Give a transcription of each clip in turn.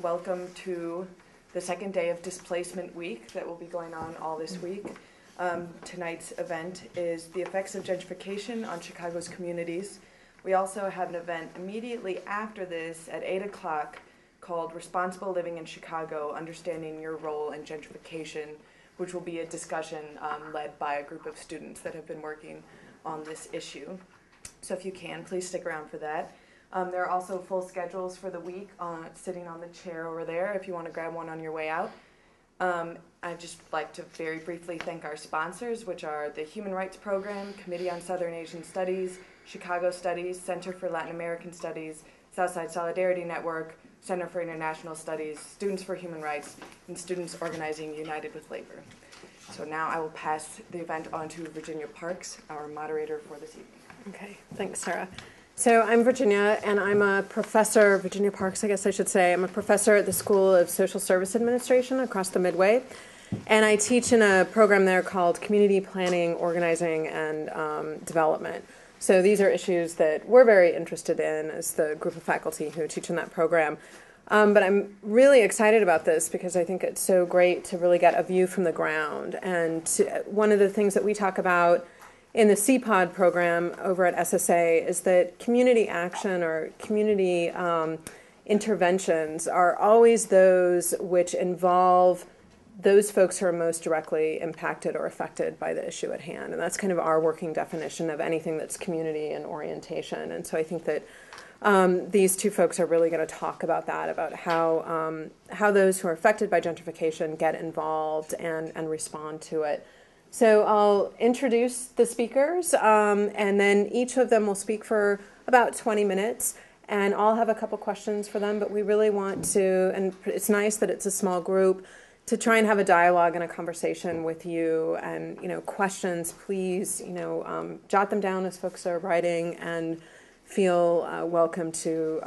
welcome to the second day of Displacement Week that will be going on all this week. Tonight's event is the effects of gentrification on Chicago's communities. We also have an event immediately after this at 8 o'clock called Responsible Living in Chicago, Understanding Your Role in Gentrification, which will be a discussion led by a group of students that have been working on this issue. So if you can, please stick around for that. There are also full schedules for the week sitting on the chair over there if you want to grab one on your way out. I'd just like to very briefly thank our sponsors, which are the Human Rights Program, Committee on Southern Asian Studies, Chicago Studies, Center for Latin American Studies, Southside Solidarity Network, Center for International Studies, Students for Human Rights, and Students Organizing United with Labor. So now I will pass the event on to Virginia Parks, our moderator for this evening. Okay, thanks, Sarah. So I'm Virginia, and I'm a professor, Virginia Parks, I guess I should say. I'm a professor at the School of Social Service Administration across the Midway, and I teach in a program there called Community Planning, Organizing, and Development. So these are issues that we're very interested in as the group of faculty who teach in that program. But I'm really excited about this because I think it's so great to really get a view from the ground. And one of the things that we talk about in the CPOD program over at SSA is that community action or community interventions are always those which involve those folks who are most directly impacted or affected by the issue at hand. And that's kind of our working definition of anything that's community and orientation. And so I think that these two folks are really going to talk about that, about how those who are affected by gentrification get involved and respond to it. So I'll introduce the speakers, and then each of them will speak for about 20 minutes, and I'll have a couple questions for them, but we really want to, and it's nice that it's a small group, to try and have a dialogue and a conversation with you, and, questions, please, jot them down as folks are writing, and feel welcome to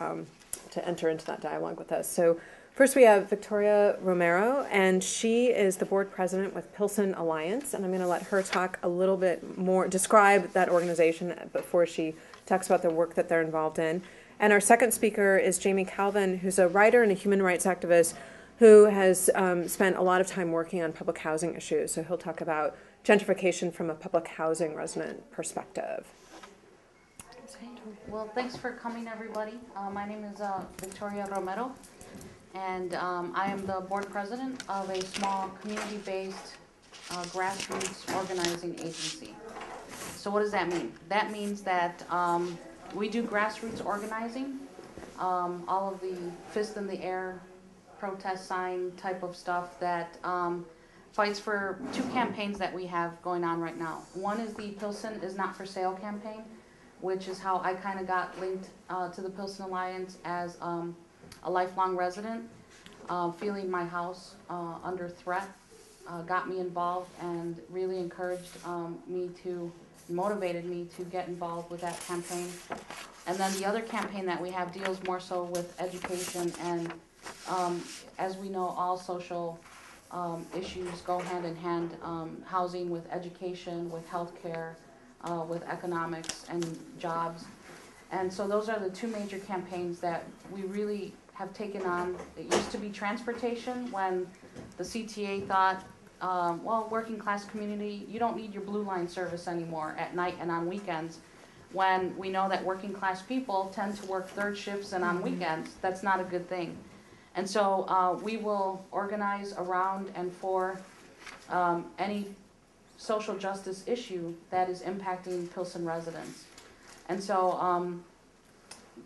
enter into that dialogue with us. So first we have Victoria Romero, and she is the board president with Pilsen Alliance, and I'm going to let her talk a little bit more, describe that organization before she talks about the work that they're involved in. And our second speaker is Jamie Kalven, who's a writer and a human rights activist who has spent a lot of time working on public housing issues. So he'll talk about gentrification from a public housing resident perspective. Okay. Well, thanks for coming, everybody. My name is Victoria Romero, and I am the board president of a small community-based grassroots organizing agency. So what does that mean? That means that we do grassroots organizing, all of the fist in the air, protest sign type of stuff that fights for two campaigns that we have going on right now. One is the Pilsen is Not for Sale campaign, which is how I kind of got linked to the Pilsen Alliance as a lifelong resident. Feeling my house under threat got me involved and really encouraged motivated me to get involved with that campaign. And then the other campaign that we have deals more so with education, and as we know, all social issues go hand in hand, housing with education, with healthcare, with economics and jobs. And so those are the two major campaigns that we really have taken on. It used to be transportation when the CTA thought, well, working class community, you don't need your Blue Line service anymore at night and on weekends. When we know that working class people tend to work third shifts and on weekends, that's not a good thing. And so we will organize around and for any social justice issue that is impacting Pilsen residents. And so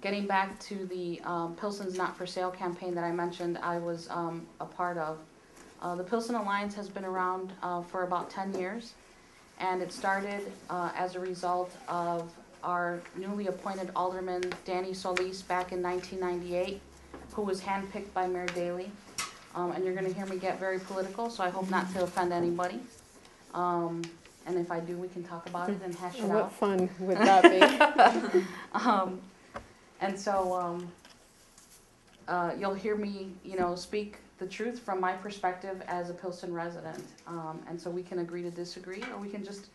getting back to the Pilsen's Not for Sale campaign that I mentioned, I was a part of. The Pilsen Alliance has been around for about 10 years, and it started as a result of our newly appointed alderman, Danny Solis, back in 1998, who was handpicked by Mayor Daley. And you're going to hear me get very political, so I hope not to offend anybody. And if I do, we can talk about it and hash it out. What fun would that be? And so you'll hear me, speak the truth from my perspective as a Pilsen resident. And so we can agree to disagree, or we can just,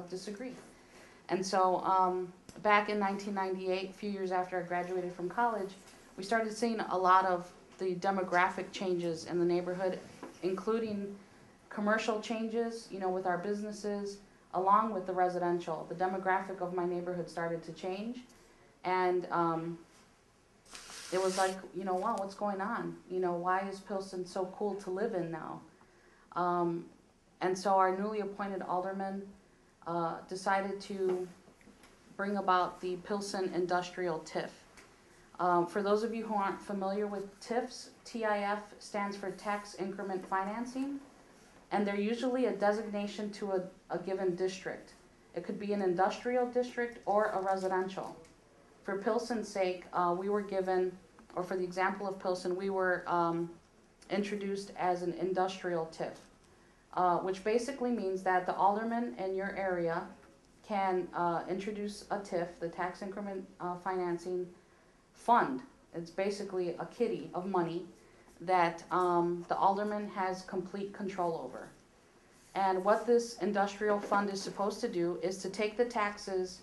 disagree. And so back in 1998, a few years after I graduated from college, we started seeing a lot of the demographic changes in the neighborhood, including commercial changes, you know, with our businesses, along with the residential. The demographic of my neighborhood started to change, and it was like, you know, wow, what's going on? You know, why is Pilsen so cool to live in now? And so our newly appointed alderman decided to bring about the Pilsen Industrial TIF. For those of you who aren't familiar with TIFs, TIF stands for Tax Increment Financing, and they're usually a designation to a given district. It could be an industrial district or a residential. For Pilsen's sake, we were given, or for the example of Pilsen, we were introduced as an industrial TIF, which basically means that the alderman in your area can introduce a TIF, the Tax Increment Financing Fund. It's basically a kitty of money that the alderman has complete control over. And what this industrial fund is supposed to do is to take the taxes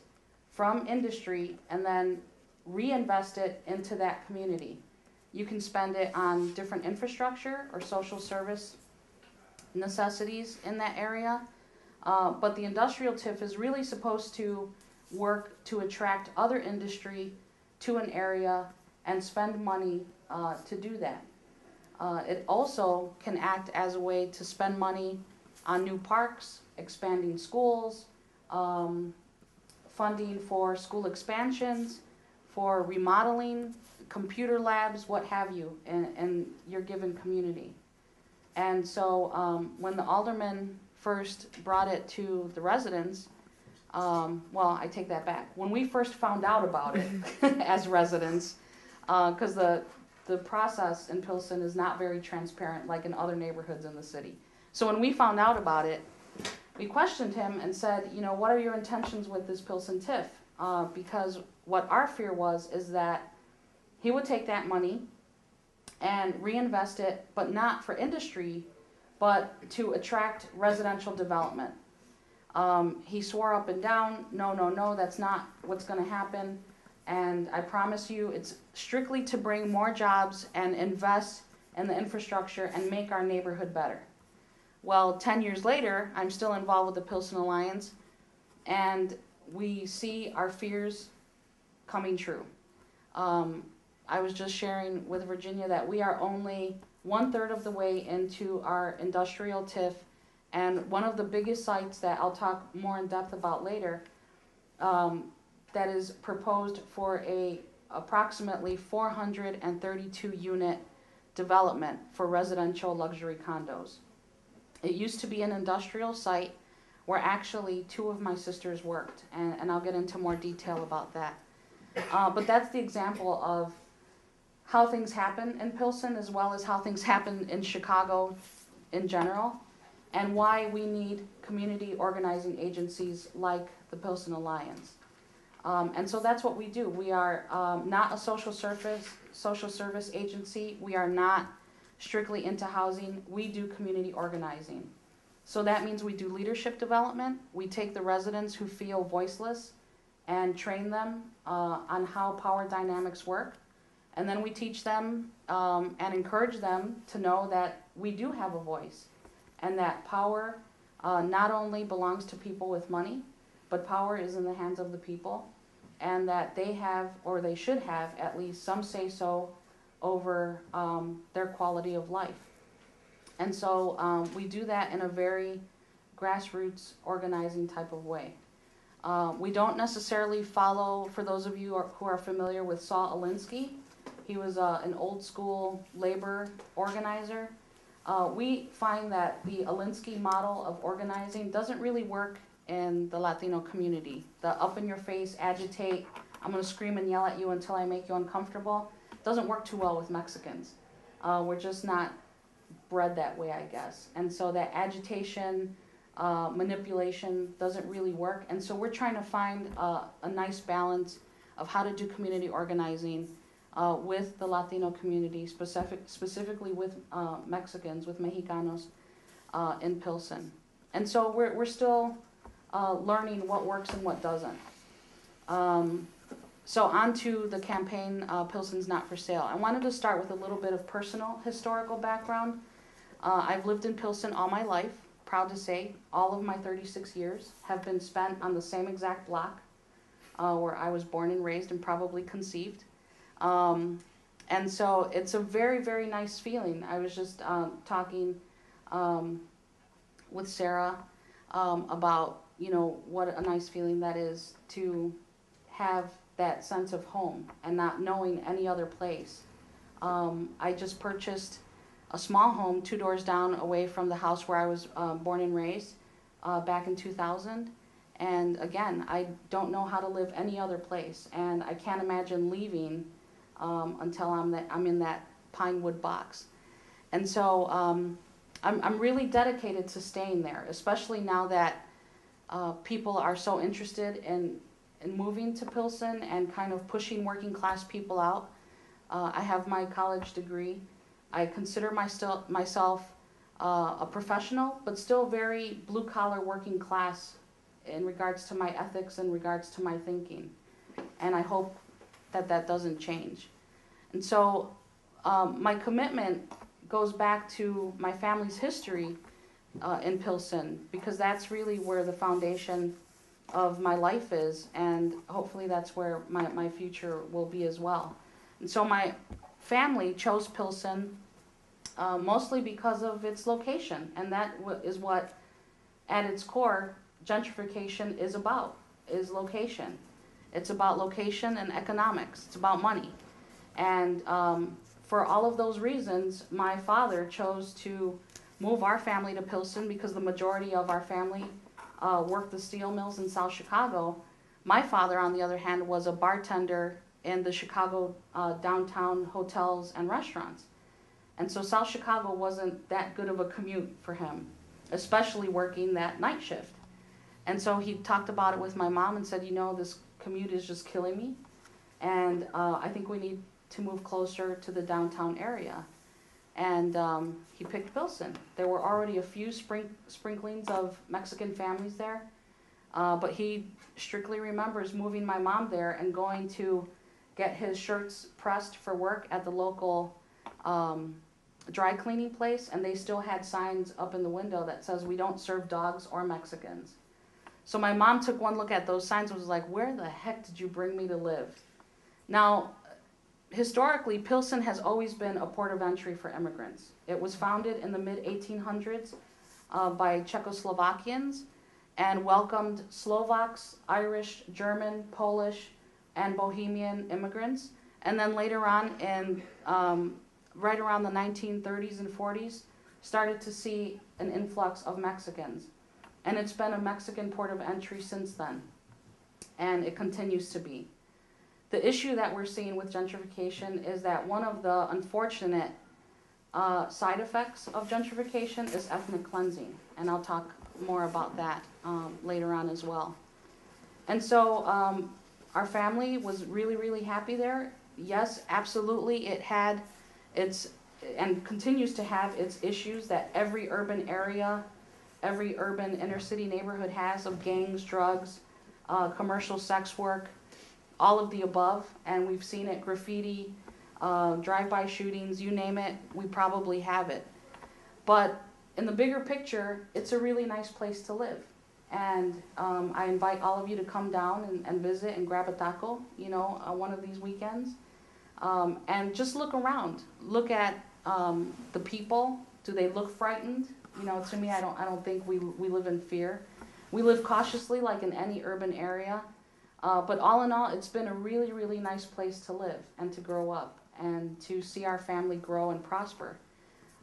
from industry and then reinvest it into that community. You can spend it on different infrastructure or social service necessities in that area, but the industrial TIF is really supposed to work to attract other industry to an area and spend money to do that. It also can act as a way to spend money on new parks, expanding schools, funding for school expansions, for remodeling, computer labs, what have you, in your given community. And so when the alderman first brought it to the residents, well, I take that back. When we first found out about it as residents, because the process in Pilsen is not very transparent like in other neighborhoods in the city. So when we found out about it, we questioned him and said, you know, what are your intentions with this Pilsen TIF? Because what our fear was is that he would take that money and reinvest it, but not for industry, but to attract residential development. He swore up and down, no, that's not what's going to happen. And I promise you, it's strictly to bring more jobs and invest in the infrastructure and make our neighborhood better. Well, 10 years later, I'm still involved with the Pilsen Alliance, and we see our fears coming true. I was just sharing with Virginia that we are only 1/3 of the way into our industrial TIF, and one of the biggest sites that I'll talk more in depth about later, that is proposed for a approximately 432 unit development for residential luxury condos. It used to be an industrial site where actually 2 of my sisters worked, and I'll get into more detail about that. But that's the example of how things happen in Pilsen, as well as how things happen in Chicago in general, and why we need community organizing agencies like the Pilsen Alliance. And so that's what we do. We are not a social service agency. We are not strictly into housing. We do community organizing. So that means we do leadership development. We take the residents who feel voiceless and train them on how power dynamics work. And then we teach them and encourage them to know that we do have a voice, and that power not only belongs to people with money, but power is in the hands of the people, and that they have, or they should have, at least some say-so over their quality of life. And so we do that in a very grassroots organizing type of way. We don't necessarily follow, for those of you who are familiar with Saul Alinsky, he was an old school labor organizer. We find that the Alinsky model of organizing doesn't really work in the Latino community. The up in your face, agitate, I'm gonna scream and yell at you until I make you uncomfortable, doesn't work too well with Mexicans. We're just not bred that way, I guess. And so that agitation, manipulation doesn't really work. And so we're trying to find a nice balance of how to do community organizing with the Latino community, specifically with Mexicans, with Mexicanos in Pilsen. And so we're still learning what works and what doesn't. So on to the campaign, Pilsen's Not for Sale. I wanted to start with a little bit of personal historical background. I've lived in Pilsen all my life. Proud to say, all of my 36 years have been spent on the same exact block where I was born and raised and probably conceived. And so it's a very, very nice feeling. I was just talking with Sarah about, you know, what a nice feeling that is to have that sense of home and not knowing any other place. I just purchased a small home 2 doors down away from the house where I was born and raised back in 2000. And again, I don't know how to live any other place, and I can't imagine leaving until I'm in that pine wood box. And so I'm really dedicated to staying there, especially now that people are so interested in moving to Pilsen and kind of pushing working class people out. I have my college degree. I consider myself a professional, but still very blue-collar working class in regards to my ethics, in regards to my thinking. And I hope that that doesn't change. And so my commitment goes back to my family's history in Pilsen, because that's really where the foundation of my life is, and hopefully that's where my future will be as well. And so my family chose Pilsen mostly because of its location, and that is what, at its core, gentrification is about, is location. It's about location and economics. It's about money. And for all of those reasons, my father chose to move our family to Pilsen because the majority of our family worked the steel mills in South Chicago. My father, on the other hand, was a bartender in the Chicago downtown hotels and restaurants. And so South Chicago wasn't that good of a commute for him, especially working that night shift. And so he talked about it with my mom and said, you know, this commute is just killing me, and I think we need to move closer to the downtown area. And he picked Pilsen. There were already a few sprinklings of Mexican families there, but he strictly remembers moving my mom there and going to get his shirts pressed for work at the local dry cleaning place, and they still had signs up in the window that says, we don't serve dogs or Mexicans. So my mom took one look at those signs and was like, where the heck did you bring me to live? Now, historically, Pilsen has always been a port of entry for immigrants. It was founded in the mid-1800s by Czechoslovakians and welcomed Slovaks, Irish, German, Polish, and Bohemian immigrants. And then later on, in right around the 1930s and 40s, started to see an influx of Mexicans. And it's been a Mexican port of entry since then, and it continues to be. The issue that we're seeing with gentrification is that one of the unfortunate side effects of gentrification is ethnic cleansing, and I'll talk more about that later on as well. And so our family was really, really happy there. Yes, absolutely, it had its, and continues to have its issues that every urban area, every urban inner city neighborhood has, of gangs, drugs, commercial sex work, all of the above. And we've seen it, graffiti, drive-by shootings, you name it, we probably have it. But in the bigger picture, it's a really nice place to live. And I invite all of you to come down and visit and grab a taco, you know, one of these weekends. And just look around. Look at the people. Do they look frightened? You know, to me, I don't think we live in fear. We live cautiously, like in any urban area. But all in all, it's been a really, really nice place to live and to grow up and to see our family grow and prosper.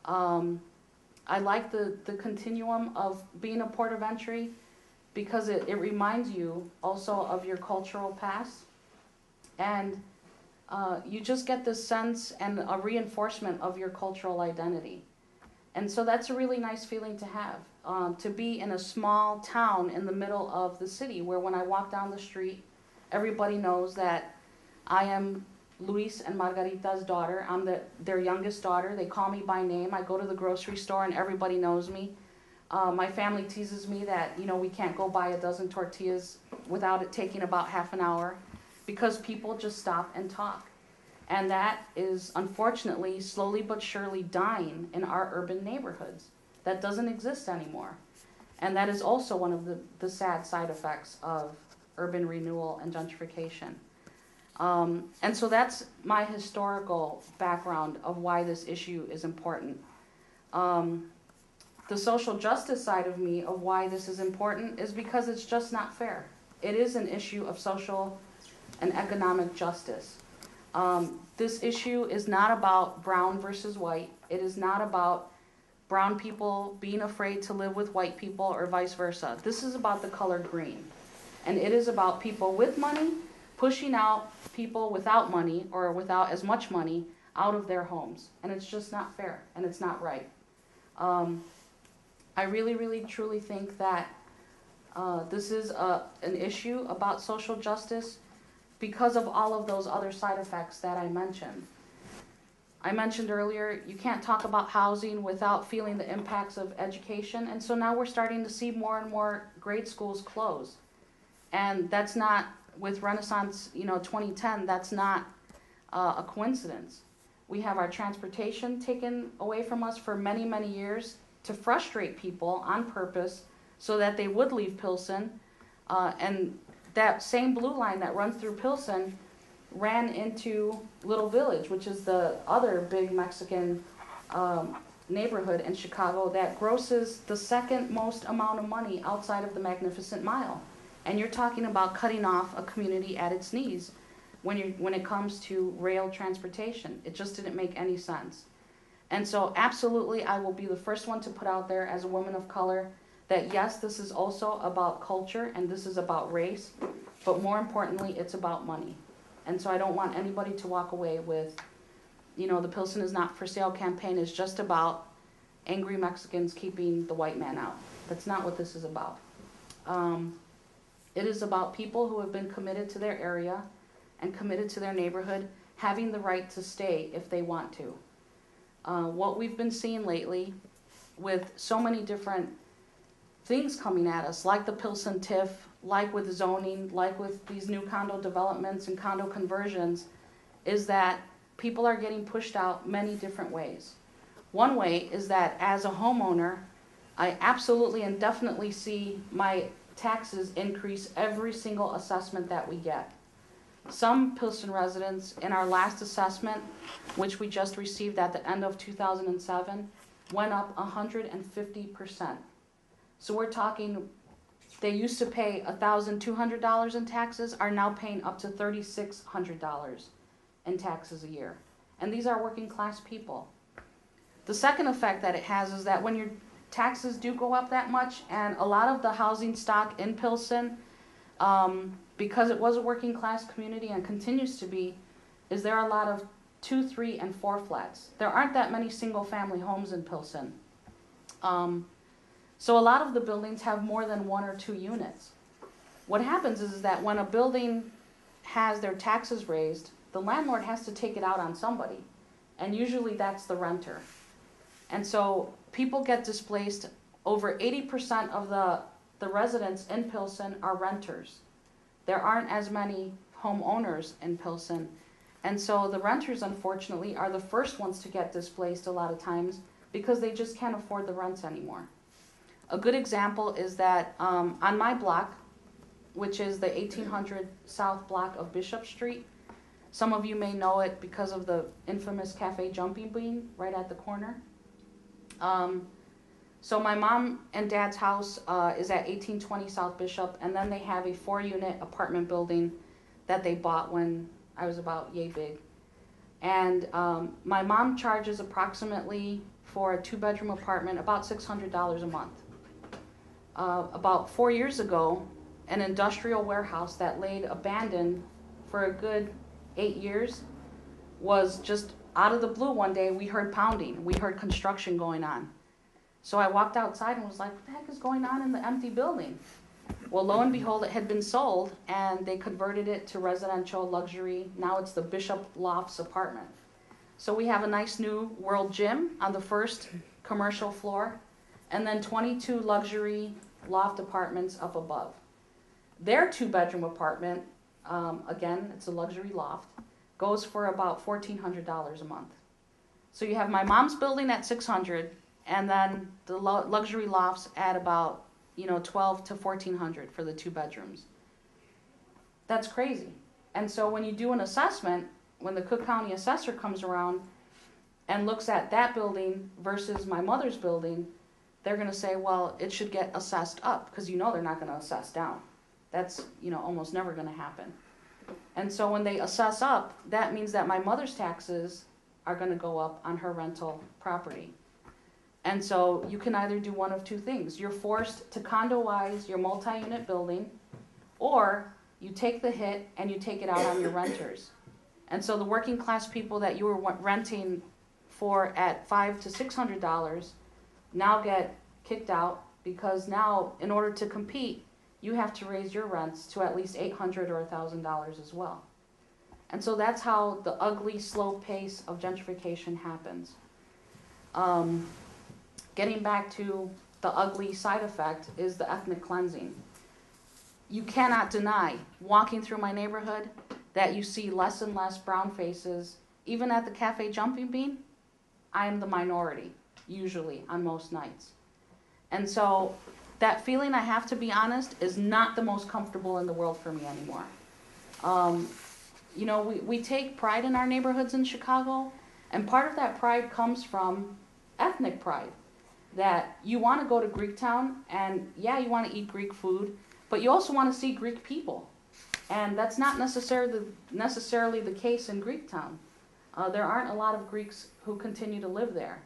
I like the continuum of being a port of entry because it reminds you also of your cultural past. And you just get this sense and a reinforcement of your cultural identity. And so that's a really nice feeling to have, to be in a small town in the middle of the city where when I walk down the street, everybody knows that I am Luis and Margarita's daughter. I'm their youngest daughter. They call me by name. I go to the grocery store and everybody knows me. My family teases me that, you know, we can't go buy a dozen tortillas without it taking about half an hour because people just stop and talk. And that is unfortunately slowly but surely dying in our urban neighborhoods. That doesn't exist anymore. And that is also one of the sad side effects of urban renewal and gentrification. And so that's my historical background of why this issue is important. The social justice side of me of why this is important is because it's just not fair. It is an issue of social and economic justice. This issue is not about brown versus white. It is not about brown people being afraid to live with white people or vice versa. This is about the color green. And it is about people with money pushing out people without money or without as much money out of their homes. And it's just not fair and it's not right. I really, really, truly think that this is an issue about social justice because of all of those other side effects that I mentioned. I mentioned earlier, you can't talk about housing without feeling the impacts of education, and so now we're starting to see more and more grade schools close. And that's not, with Renaissance, 2010, that's not a coincidence. We have our transportation taken away from us for many, many years to frustrate people on purpose so that they would leave Pilsen. And that same blue line that runs through Pilsen ran into Little Village, which is the other big Mexican neighborhood in Chicago that grosses the second most amount of money outside of the Magnificent Mile. And you're talking about cutting off a community at its knees when it comes to rail transportation. It just didn't make any sense. And so absolutely, I will be the first one to put out there as a woman of color that yes, this is also about culture and this is about race, but more importantly, it's about money. And so I don't want anybody to walk away with, the Pilsen is not for sale campaign is just about angry Mexicans keeping the white man out. That's not what this is about. It is about people who have been committed to their area and committed to their neighborhood having the right to stay if they want to. What we've been seeing lately with so many different things coming at us, like the Pilsen TIF, like with zoning, like with these new condo developments and condo conversions, is that people are getting pushed out many different ways. One way is that as a homeowner, I absolutely and definitely see my taxes increase every single assessment that we get. Some Pilsen residents in our last assessment, which we just received at the end of 2007, went up 150%. So we're talking, they used to pay $1,200 in taxes, are now paying up to $3,600 in taxes a year. And these are working class people. The second effect that it has is that when your taxes do go up that much, and a lot of the housing stock in Pilsen, because it was a working class community and continues to be, is there are a lot of 2, 3, and 4 flats. There aren't that many single family homes in Pilsen. So a lot of the buildings have more than 1 or 2 units. What happens is that when a building has their taxes raised, the landlord has to take it out on somebody. And usually that's the renter. And so people get displaced. Over 80% of the residents in Pilsen are renters. There aren't as many homeowners in Pilsen. And so the renters, unfortunately, are the first ones to get displaced a lot of times because they just can't afford the rents anymore. A good example is that on my block, which is the 1800 South block of Bishop Street, some of you may know it because of the infamous Cafe Jumping Bean right at the corner. So my mom and dad's house is at 1820 South Bishop, and then they have a 4-unit apartment building that they bought when I was about yay big. And my mom charges approximately for a 2-bedroom apartment about $600 a month. About 4 years ago, an industrial warehouse that laid abandoned for a good 8 years was just out of the blue. One day we heard pounding, we heard construction going on. So I walked outside and was like, what the heck is going on in the empty building? Well, lo and behold, it had been sold and they converted it to residential luxury. Now it's the Bishop Lofts apartment. So we have a nice new world gym on the first commercial floor, and then 22 luxury loft apartments up above. Their 2-bedroom apartment again, it's a luxury loft, goes for about $1,400 a month. So you have my mom's building at $600, and then the luxury lofts at about, you know, $1,200 to $1,400 for the 2 bedrooms. That's crazy. And so when you do an assessment, when the Cook County assessor comes around and looks at that building versus my mother's building, they're going to say, well, it should get assessed up, because you know they're not going to assess down. That's, you know, almost never going to happen. And so when they assess up, that means that my mother's taxes are going to go up on her rental property. And so you can either do one of 2 things. You're forced to condo-wise your multi-unit building, or you take the hit and you take it out on your renters. And so the working class people that you were renting for at $500 to $600 now get kicked out, because now in order to compete, you have to raise your rents to at least $800 or $1,000 as well. And so that's how the ugly, slow pace of gentrification happens. Getting back to the ugly side effect is the ethnic cleansing. You cannot deny, walking through my neighborhood, that you see less and less brown faces. Even at the Cafe Jumping Bean, I am the minority, usually, on most nights. And so that feeling, I have to be honest, is not the most comfortable in the world for me anymore. You know, we take pride in our neighborhoods in Chicago, and part of that pride comes from ethnic pride. That you want to go to Greektown, and yeah, you want to eat Greek food, but you also want to see Greek people. And that's not necessarily the case in Greektown. There aren't a lot of Greeks who continue to live there.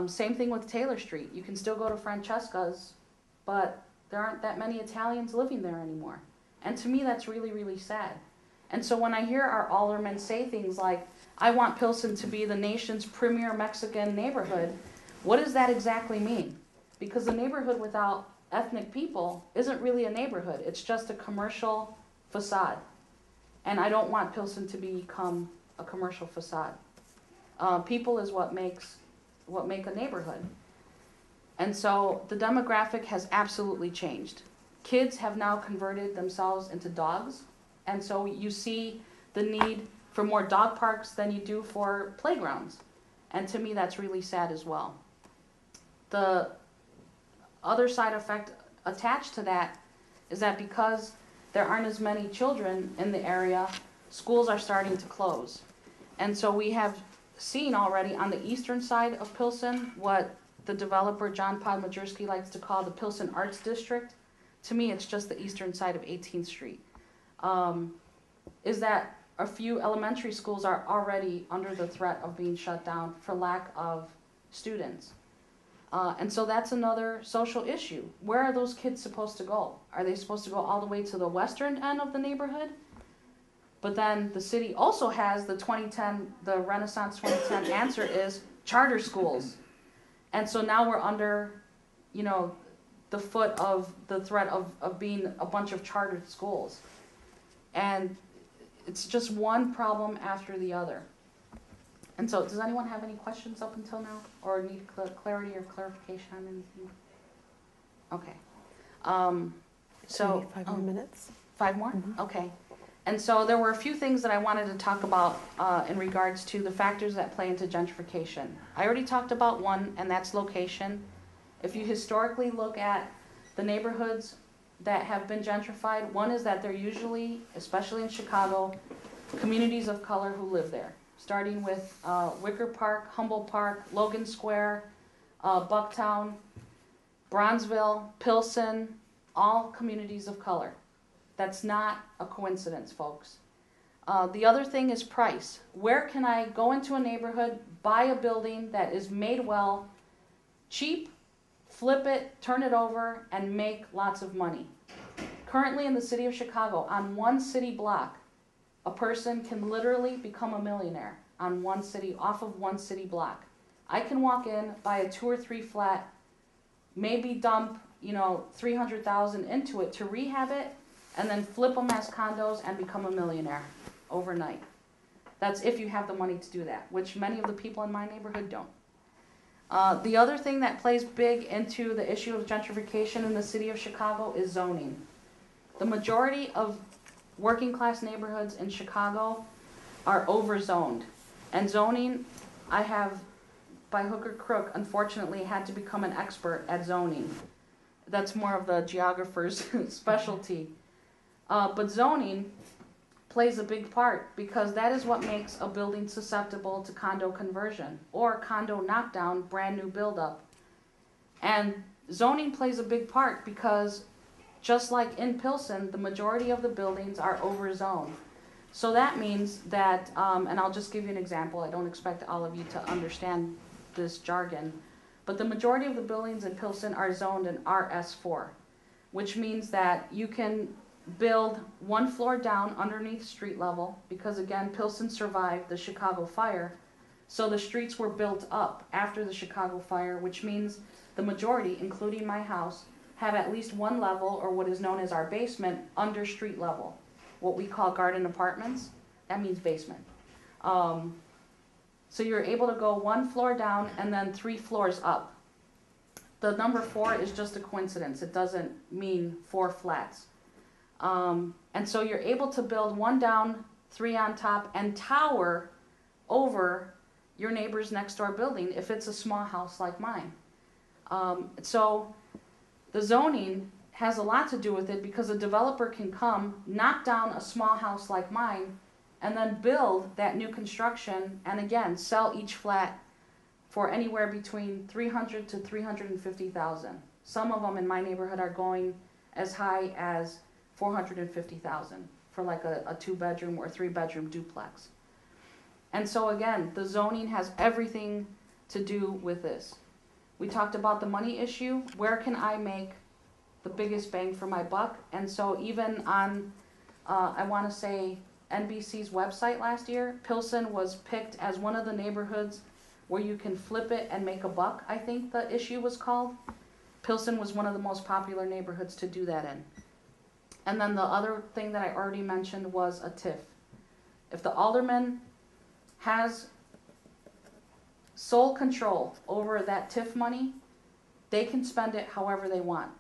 Same thing with Taylor Street. You can still go to Francesca's, but there aren't that many Italians living there anymore. And to me, that's really, really sad. And so when I hear our aldermen say things like, I want Pilsen to be the nation's premier Mexican neighborhood, what does that exactly mean? Because a neighborhood without ethnic people isn't really a neighborhood. It's just a commercial facade. And I don't want Pilsen to become a commercial facade. People is what make a neighborhood. And so the demographic has absolutely changed. Kids have now converted themselves into dogs. And so you see the need for more dog parks than you do for playgrounds. And to me, that's really sad as well. The other side effect attached to that is that because there aren't as many children in the area, schools are starting to close. And so we have seen already on the eastern side of Pilsen what the developer John Podmajersky likes to call the Pilsen Arts District. To me, it's just the eastern side of 18th Street. Is that a few elementary schools are already under the threat of being shut down for lack of students. And so that's another social issue. Where are those kids supposed to go? Are they supposed to go all the way to the western end of the neighborhood? But then the city also has the Renaissance 2010 answer is charter schools. And so now we're under, you know, the foot of the threat of being a bunch of chartered schools. And it's just one problem after the other. And so, does anyone have any questions up until now? Or need clarity or clarification on anything? Okay. So, 5 more minutes. 5 more? Mm-hmm. Okay. And so there were a few things that I wanted to talk about in regards to the factors that play into gentrification. I already talked about one, and that's location. If you historically look at the neighborhoods that have been gentrified, one is that they're usually, especially in Chicago, communities of color who live there. Starting with Wicker Park, Humboldt Park, Logan Square, Bucktown, Bronzeville, Pilsen, all communities of color. That's not a coincidence, folks. The other thing is price. Where can I go into a neighborhood, buy a building that is made well, cheap, flip it, turn it over, and make lots of money? Currently in the city of Chicago, on one city block, a person can literally become a millionaire on off of one city block. I can walk in, buy a 2 or 3 flat, maybe dump, $300,000 into it to rehab it, and then flip them as condos and become a millionaire overnight. That's if you have the money to do that, which many of the people in my neighborhood don't. The other thing that plays big into the issue of gentrification in the city of Chicago is zoning. The majority of working class neighborhoods in Chicago are overzoned. And zoning, I have, by hook or crook, unfortunately had to become an expert at zoning. That's more of the geographer's specialty. But zoning plays a big part because that is what makes a building susceptible to condo conversion or condo knockdown, brand new buildup. And zoning plays a big part because just like in Pilsen, the majority of the buildings are overzoned. So that means that, and I'll just give you an example, I don't expect all of you to understand this jargon, but the majority of the buildings in Pilsen are zoned in RS4, which means that you can build one floor down underneath street level, because again, Pilsen survived the Chicago fire, so the streets were built up after the Chicago fire, which means the majority, including my house, have at least one level, or what is known as our basement, under street level. What we call garden apartments, that means basement. So you're able to go one floor down and then 3 floors up. The number 4 is just a coincidence. It doesn't mean 4 flats. And so you're able to build 1 down, 3 on top, and tower over your neighbor's next door building if it's a small house like mine. So the zoning has a lot to do with it because a developer can come, knock down a small house like mine, and then build that new construction, and again, sell each flat for anywhere between $300,000 to $350,000. Some of them in my neighborhood are going as high as $450,000 for like a 2-bedroom or 3-bedroom duplex. And so again, the zoning has everything to do with this. We talked about the money issue. Where can I make the biggest bang for my buck? And so even on, I want to say, NBC's website last year, Pilsen was picked as one of the neighborhoods where you can flip it and make a buck, I think the issue was called. Pilsen was one of the most popular neighborhoods to do that in. And then the other thing that I already mentioned was a TIF. If the alderman has sole control over that TIF money, they can spend it however they want.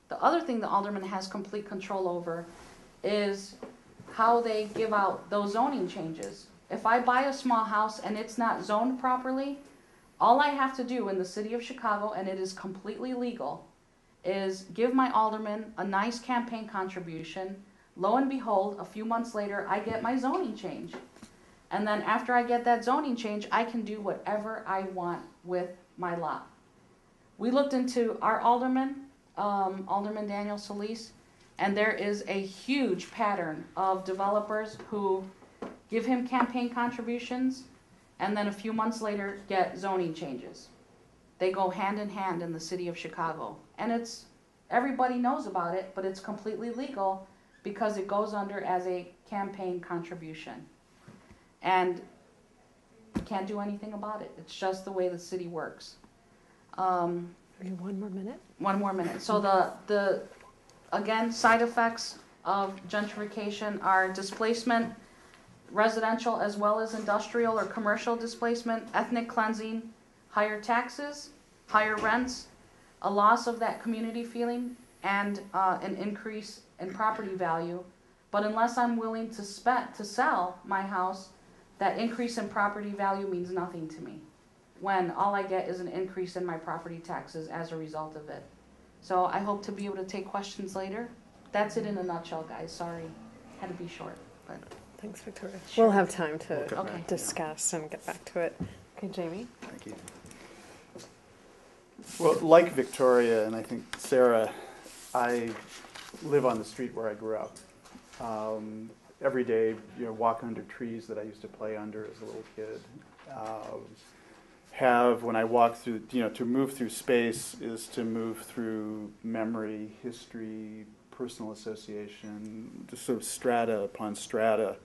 The other thing the alderman has complete control over is how they give out those zoning changes. If I buy a small house and it's not zoned properly, all I have to do in the city of Chicago, and it is completely legal, is give my alderman a nice campaign contribution. Lo and behold, a few months later, I get my zoning change. And then after I get that zoning change, I can do whatever I want with my lot. We looked into our alderman, Alderman Daniel Solis, and there is a huge pattern of developers who give him campaign contributions and then a few months later get zoning changes. They go hand in hand in the city of Chicago. And it's, everybody knows about it, but it's completely legal because it goes under as a campaign contribution. And you can't do anything about it. It's just the way the city works. Okay, 1 more minute. 1 more minute. So the again, side effects of gentrification are displacement, residential as well as industrial or commercial displacement, ethnic cleansing, higher taxes, higher rents, a loss of that community feeling, and an increase in property value. But unless I'm willing to sell my house, that increase in property value means nothing to me, when all I get is an increase in my property taxes as a result of it. So I hope to be able to take questions later. That's it in a nutshell, guys. Sorry, had to be short. But Thanks, Victoria. Sure. We'll have time to Okay. discuss and get back to it. Okay, Jamie? Thank you. Well, like Victoria and I think Sarah, I live on the street where I grew up. Every day, walk under trees that I used to play under as a little kid. When I walk through, to move through space is to move through memory, history, personal association, just sort of strata upon strata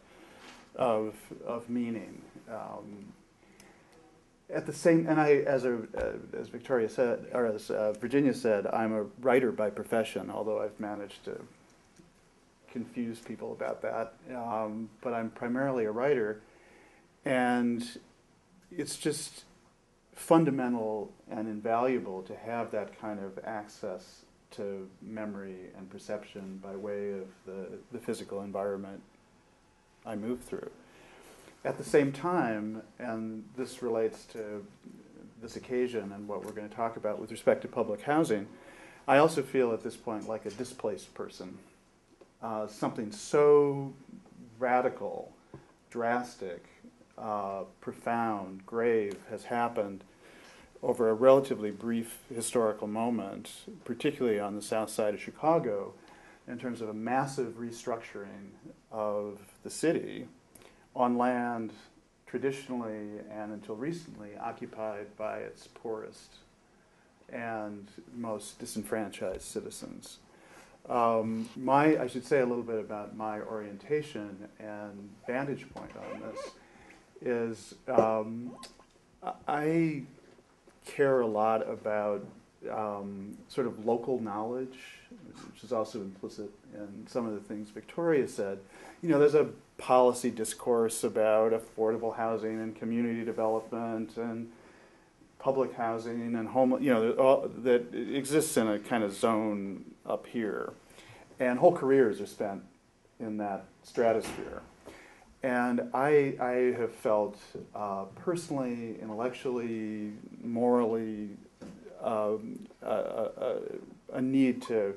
of meaning. At the same, and as Victoria said, or as Virginia said, I'm a writer by profession, although I've managed to confuse people about that. But I'm primarily a writer, and it's just fundamental and invaluable to have that kind of access to memory and perception by way of the physical environment I move through. At the same time, and this relates to this occasion and what we're going to talk about with respect to public housing, I also feel at this point like a displaced person. Something so radical, drastic, profound, grave has happened over a relatively brief historical moment, particularly on the south side of Chicago, in terms of a massive restructuring of the city on land traditionally and until recently occupied by its poorest and most disenfranchised citizens. I should say a little bit about my orientation and vantage point on this is I care a lot about sort of local knowledge, which is also implicit in some of the things Victoria said. You know, there's a policy discourse about affordable housing and community development and public housing and home, you know, that exists in a kind of zone up here. And whole careers are spent in that stratosphere. And I have felt personally, intellectually, morally, a need to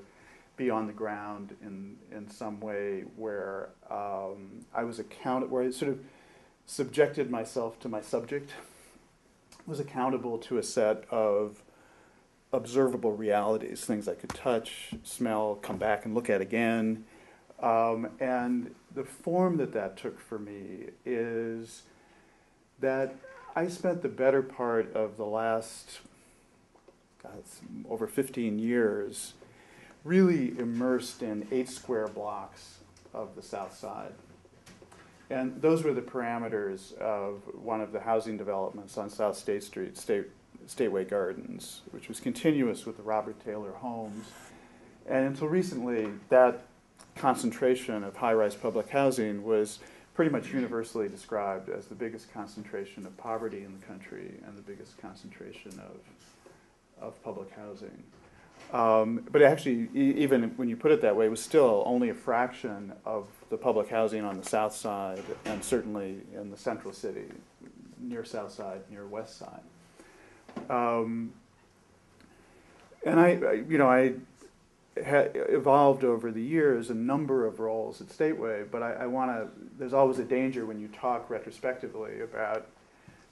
be on the ground in some way where where I sort of subjected myself to my subject, was accountable to a set of observable realities, things I could touch, smell, come back and look at again. And the form that took for me is that I spent the better part of the last, over 15 years really immersed in 8 square blocks of the South Side. And those were the parameters of one of the housing developments on South State Street, Stateway Gardens, which was continuous with the Robert Taylor homes. And until recently, that concentration of high-rise public housing was pretty much universally described as the biggest concentration of poverty in the country and the biggest concentration of public housing. But actually, even when you put it that way, it was still only a fraction of the public housing on the south side, and certainly in the central city, near south side, near west side. And I had evolved over the years a number of roles at Stateway, but there's always a danger when you talk retrospectively about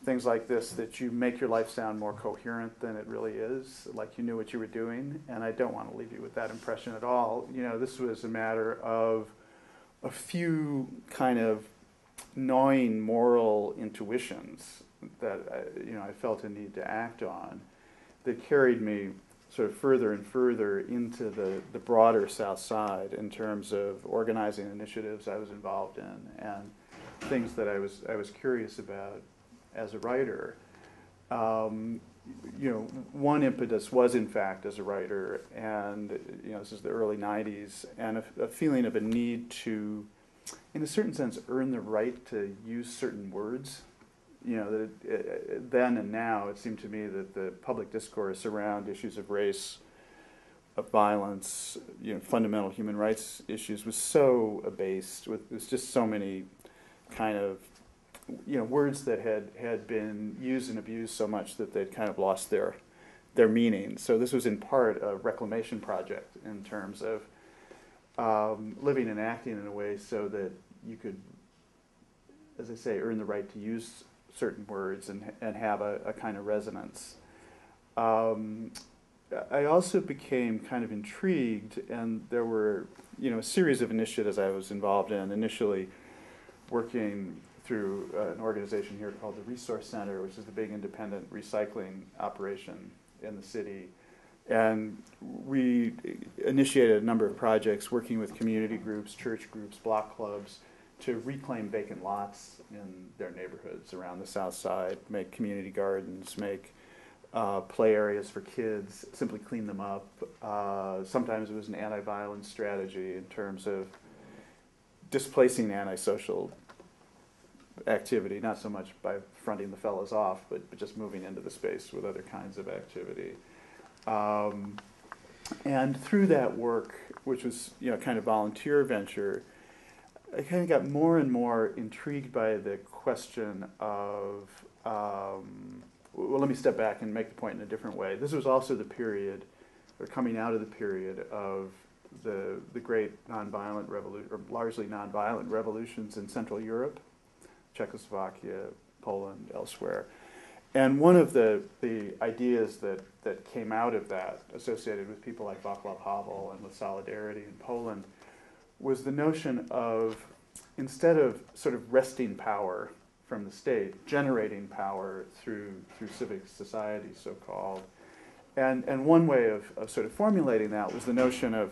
things like this that you make your life sound more coherent than it really is, like you knew what you were doing, and I don't want to leave you with that impression at all. You know, this was a matter of a few kind of gnawing moral intuitions that I felt a need to act on that carried me sort of further and further into the broader South Side in terms of organizing initiatives I was involved in and things that I was curious about as a writer. One impetus was, in fact, as a writer, and this is the early 90s, and a feeling of a need to, in a certain sense, earn the right to use certain words. Then and now, it seemed to me that the public discourse around issues of race, of violence, fundamental human rights issues was so abased. With just so many kind of words that had been used and abused so much that they'd kind of lost their meaning. So this was in part a reclamation project in terms of living and acting in a way so that you could, as I say, earn the right to use certain words and have a kind of resonance. I also became kind of intrigued, and there were a series of initiatives I was involved in, initially working through an organization here called the Resource Center, which is the big independent recycling operation in the city. And we initiated a number of projects working with community groups, church groups, block clubs, to reclaim vacant lots in their neighborhoods around the South Side, make community gardens, make play areas for kids, simply clean them up. Sometimes it was an anti-violence strategy in terms of displacing antisocial activity, not so much by fronting the fellows off, but just moving into the space with other kinds of activity. And through that work, which was kind of volunteer venture, I kind of got more and more intrigued by the question of, well, let me step back and make the point in a different way. This was also the period, or coming out of the period of the great nonviolent revolution, or largely nonviolent revolutions in Central Europe, Czechoslovakia, Poland, elsewhere. And one of the ideas that came out of that, associated with people like Václav Havel and with Solidarity in Poland, was the notion of, instead of sort of wresting power from the state, generating power through civic society, so-called. And one way of sort of formulating that was the notion of,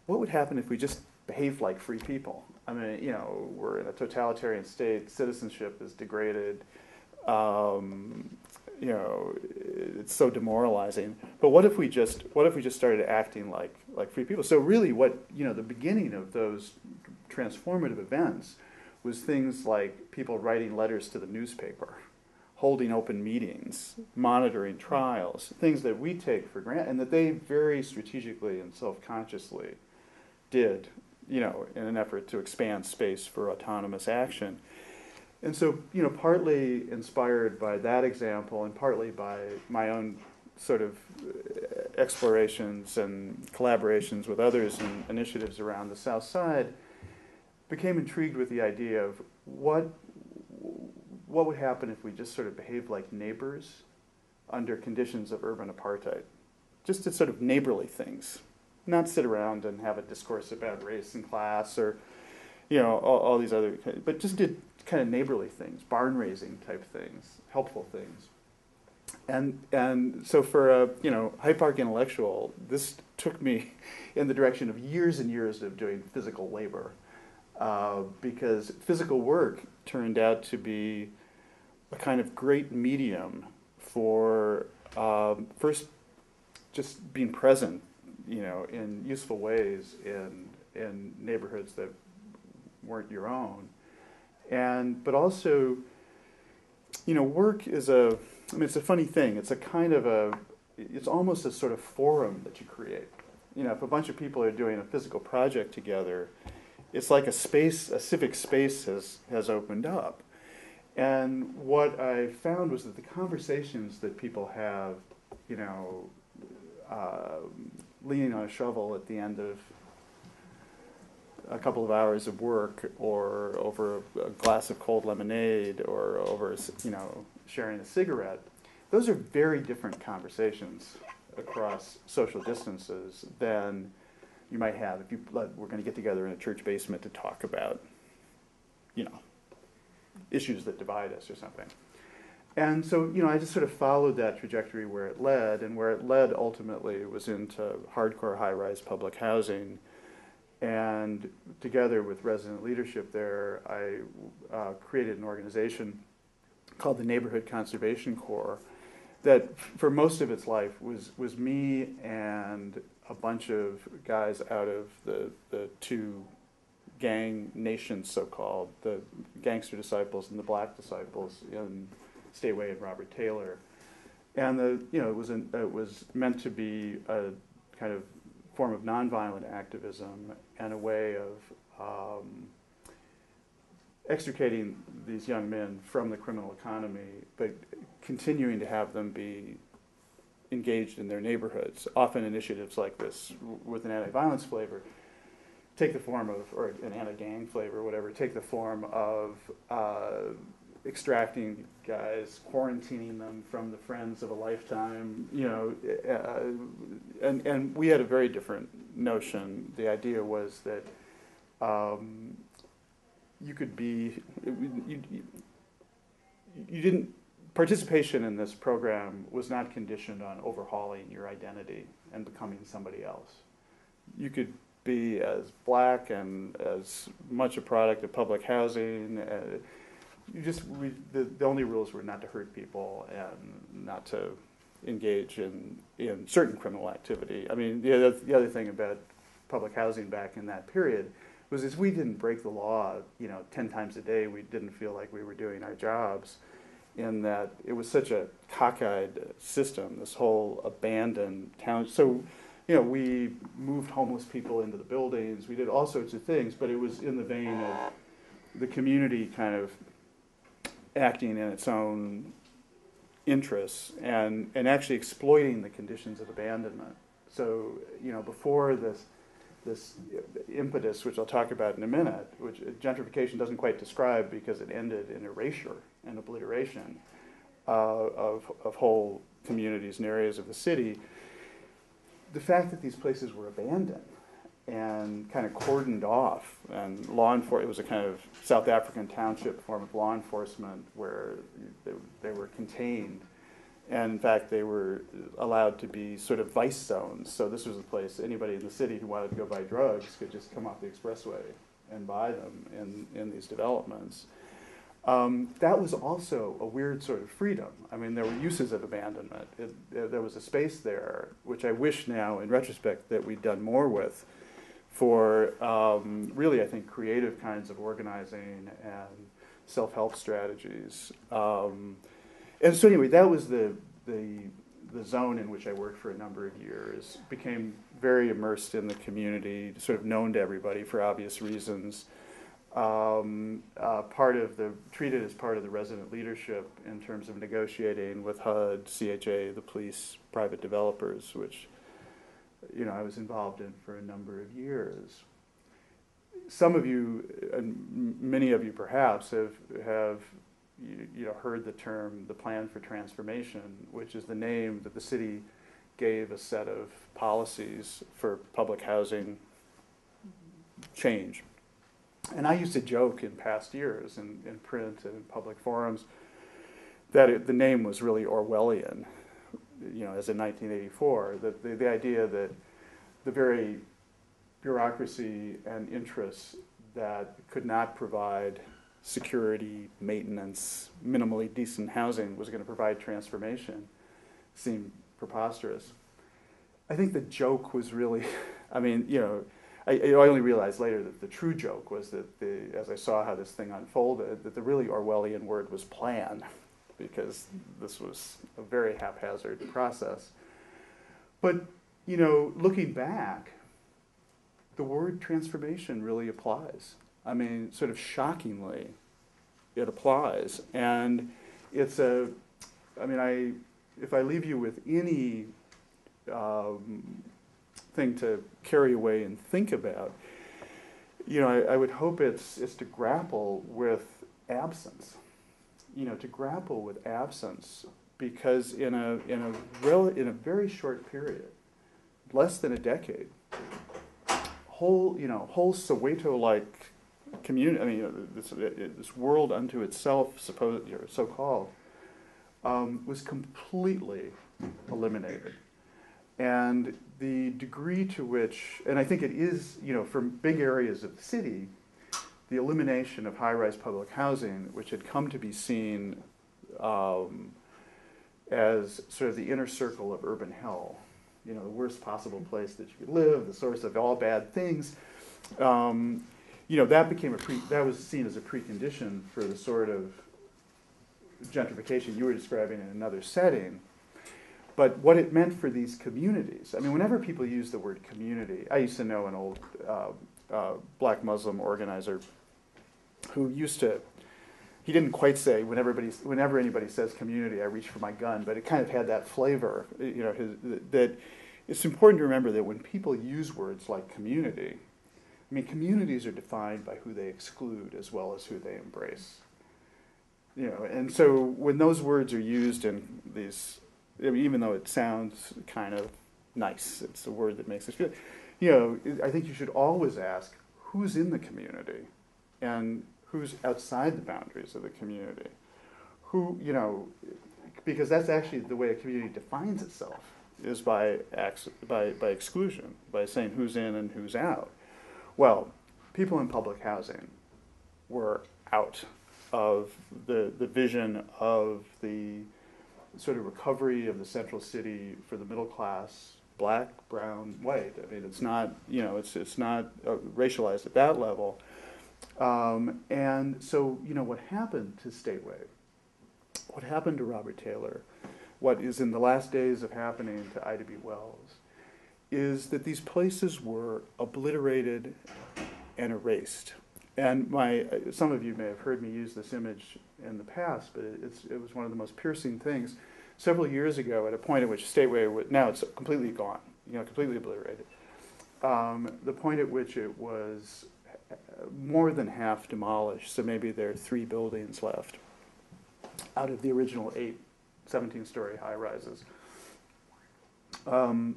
what would happen if we just behaved like free people? I mean, we're in a totalitarian state, citizenship is degraded, it's so demoralizing. But what if we just started acting like free people? So really, what the beginning of those transformative events was things like people writing letters to the newspaper, holding open meetings, monitoring trials, things that we take for granted, and that they very strategically and self-consciously did, in an effort to expand space for autonomous action. And so, partly inspired by that example and partly by my own sort of explorations and collaborations with others and initiatives around the South Side, became intrigued with the idea of what would happen if we just sort of behaved like neighbors under conditions of urban apartheid. Just did sort of neighborly things, not sit around and have a discourse about race and class or, all these other, but just did kind of neighborly things, barn raising type things, helpful things. And so for a Hyde Park intellectual, this took me in the direction of years and years of doing physical labor, because physical work turned out to be a kind of great medium for first just being present, in useful ways in neighborhoods that weren't your own, but also, work is it's a funny thing. It's a kind of it's almost a sort of forum that you create. If a bunch of people are doing a physical project together, it's like a civic space has opened up. And what I found was that the conversations that people have, leaning on a shovel at the end of a couple of hours of work, or over a glass of cold lemonade, or over, sharing a cigarette, those are very different conversations across social distances than you might have if we're going to get together in a church basement to talk about, issues that divide us or something. And so, I just sort of followed that trajectory where it led, and where it led ultimately was into hardcore high-rise public housing. And together with resident leadership there, I created an organization called the Neighborhood Conservation Corps that for most of its life was me and a bunch of guys out of the two gang nations, so-called, the Gangster Disciples and the Black Disciples in Stay Away and Robert Taylor. And it was meant to be a kind of form of nonviolent activism and a way of extricating these young men from the criminal economy, but continuing to have them be engaged in their neighborhoods. Often initiatives like this with an anti-violence flavor take the form of, or an anti-gang flavor, whatever, take the form of extracting guys, quarantining them from the friends of a lifetime, and we had a very different notion. The idea was that you could be, you didn't, participation in this program was not conditioned on overhauling your identity and becoming somebody else. You could be as black and as much a product of public housing. The only rules were not to hurt people and not to engage in certain criminal activity. I mean, the other thing about public housing back in that period was if we didn't break the law, 10 times a day, we didn't feel like we were doing our jobs, in that it was such a cockeyed system, this whole abandoned town. So we moved homeless people into the buildings. We did all sorts of things, but it was in the vein of the community kind of acting in its own interests and actually exploiting the conditions of abandonment. So, before this impetus, which I'll talk about in a minute, which gentrification doesn't quite describe because it ended in erasure and obliteration of whole communities and areas of the city, the fact that these places were abandoned and kind of cordoned off, and it was a kind of South African township form of law enforcement where they were contained. And in fact, they were allowed to be sort of vice zones. So this was a place anybody in the city who wanted to go buy drugs could just come off the expressway and buy them in these developments. That was also a weird sort of freedom. I mean, there were uses of abandonment. There was a space there, which I wish now, in retrospect, that we'd done more with for really, I think, creative kinds of organizing and self-help strategies. And so anyway, that was the zone in which I worked for a number of years. Became very immersed in the community, sort of known to everybody for obvious reasons. Treated as part of the resident leadership in terms of negotiating with HUD, CHA, the police, private developers, which I was involved in for a number of years. Some of you, and many of you perhaps, have heard the term the Plan for Transformation, which is the name that the city gave a set of policies for public housing change. And I used to joke in past years in print and in public forums that the name was really Orwellian, as in 1984, that the idea that the very bureaucracy and interests that could not provide security, maintenance, minimally decent housing was going to provide transformation seemed preposterous. I think the joke was really, I only realized later that the true joke was that as I saw how this thing unfolded, that the really Orwellian word was plan, because this was a very haphazard process. But, looking back, the word transformation really applies. I mean, sort of shockingly, it applies. And it's if I leave you with any thing to carry away and think about, I would hope it's to grapple with absence. To grapple with absence, because in a very short period, less than a decade, whole Soweto-like community, this world unto itself, so-called, was completely eliminated. And the degree to which, and I think it is, from big areas of the city, the elimination of high-rise public housing, which had come to be seen as sort of the inner circle of urban hell, the worst possible place that you could live, the source of all bad things. That was seen as a precondition for the sort of gentrification you were describing in another setting. But what it meant for these communities, whenever people use the word community, I used to know an old black Muslim organizer who he didn't quite say, whenever anybody says community, I reach for my gun, but it kind of had that flavor, that it's important to remember that when people use words like community, communities are defined by who they exclude as well as who they embrace. And so when those words are used in these, even though it sounds kind of nice, it's a word that makes us feel, I think you should always ask, who's in the community? And who's outside the boundaries of the community? Because that's actually the way a community defines itself, is by exclusion, by saying who's in and who's out. Well, people in public housing were out of the vision of the sort of recovery of the central city for the middle class, black, brown, white. It's not, it's not racialized at that level. And so, what happened to Stateway, what happened to Robert Taylor, what is in the last days of happening to Ida B. Wells, is that these places were obliterated and erased. And some of you may have heard me use this image in the past, but it was one of the most piercing things. Several years ago, at a point at which Stateway, now it's completely gone, completely obliterated. The point at which it was more than half demolished, so maybe there are 3 buildings left out of the original 8 17-story high-rises. And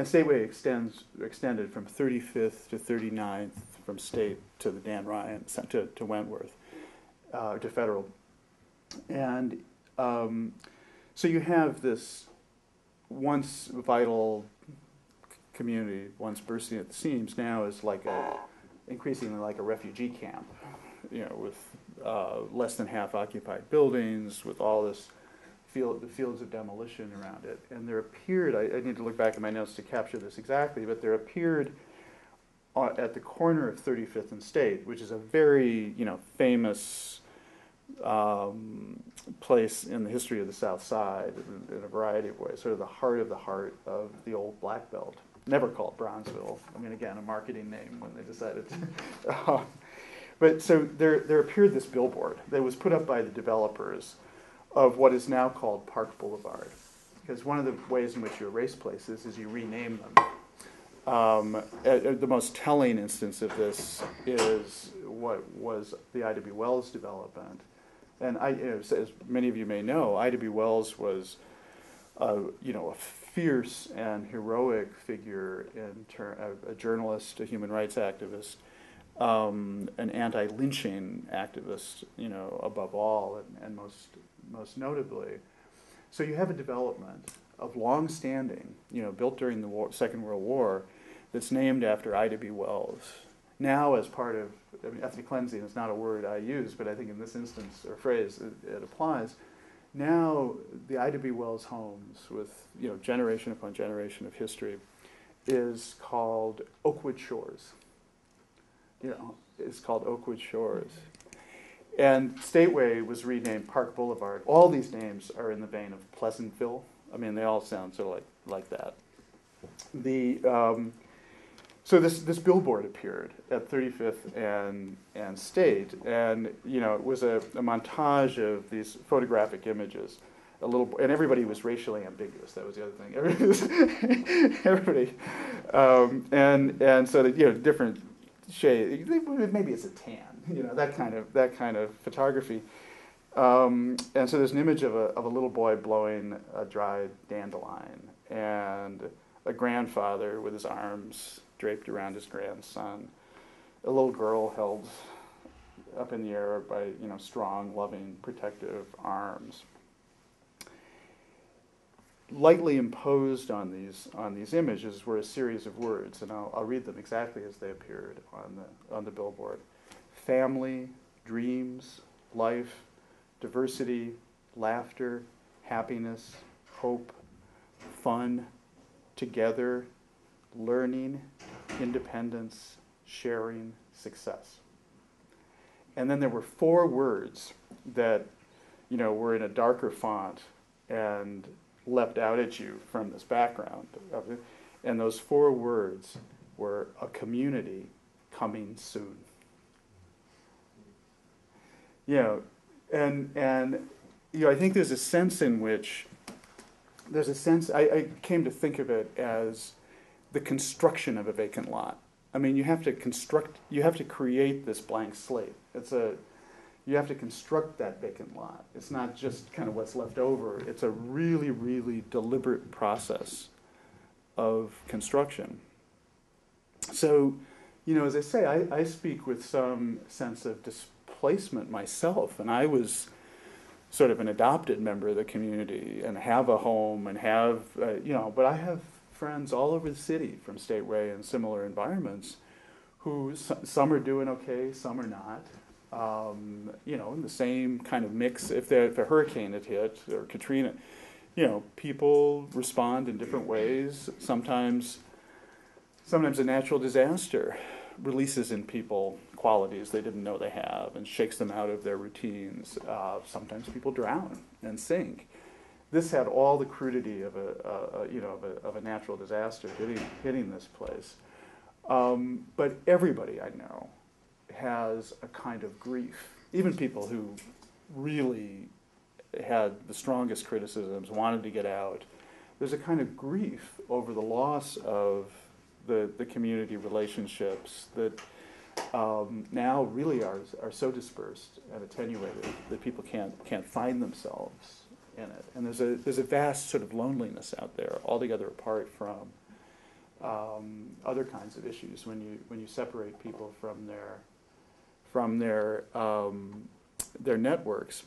Stateway extended from 35th to 39th, from State to the Dan Ryan, to Wentworth, to Federal. And so you have this once vital community, once bursting at the seams, now is increasingly like a refugee camp, with less than half occupied buildings, with all this the fields of demolition around it. And there appeared, I need to look back at my notes to capture this exactly, but there appeared at the corner of 35th and State, which is a very famous place in the history of the South Side in a variety of ways, sort of the heart of the old Black Belt. Never called Bronzeville. I mean, again, a marketing name when they decided to. But so there appeared this billboard that was put up by the developers of what is now called Park Boulevard. Because one of the ways in which you erase places is you rename them. The most telling instance of this is what was the I.W. Wells development. And as many of you may know, I.W. Wells was a fierce and heroic figure, a journalist, a human rights activist, an anti-lynching activist, above all, and most notably. So you have a development of long-standing, built during the Second World War, that's named after I.W. Wells. Now, as part of ethnic cleansing is not a word I use, but I think in this instance or phrase it applies. Now, the I.W. Wells homes, with generation upon generation of history, is called Oakwood Shores. It's called Oakwood Shores. And Stateway was renamed Park Boulevard. All these names are in the vein of Pleasantville. I mean, they all sound sort of like that. So this billboard appeared at 35th and State, and it was a montage of these photographic images. And everybody was racially ambiguous. That was the other thing. Everybody, and so that different shade. Maybe it's a tan. That kind of photography. And so there's an image of a little boy blowing a dried dandelion, and a grandfather with his arms draped around his grandson, a little girl held up in the air by strong, loving, protective arms. Lightly imposed on these images were a series of words, and I'll read them exactly as they appeared on the billboard: family, dreams, life, diversity, laughter, happiness, hope, fun, together, learning, independence, sharing, success. And then there were 4 words that were in a darker font and leapt out at you from this background of it. And those 4 words were a community coming soon. And I think there's a sense in which I came to think of it as the construction of a vacant lot. I mean, you have to create this blank slate. You have to construct that vacant lot. It's not just kind of what's left over. It's a really, really deliberate process of construction. So, as I say, I speak with some sense of displacement myself, and I was sort of an adopted member of the community and have a home and have, but I have friends all over the city from Stateway and similar environments who some are doing okay, some are not. In the same kind of mix. If a hurricane had hit, or Katrina, people respond in different ways. Sometimes a natural disaster releases in people qualities they didn't know they have and shakes them out of their routines. Sometimes people drown and sink. this had all the crudity of a natural disaster hitting this place. But everybody I know has a kind of grief. Even people who really had the strongest criticisms, wanted to get out. There's a kind of grief over the loss of the community relationships that now really are so dispersed and attenuated that people can't find themselves in it. And there's a vast sort of loneliness out there, altogether apart from other kinds of issues. When you separate people from their networks.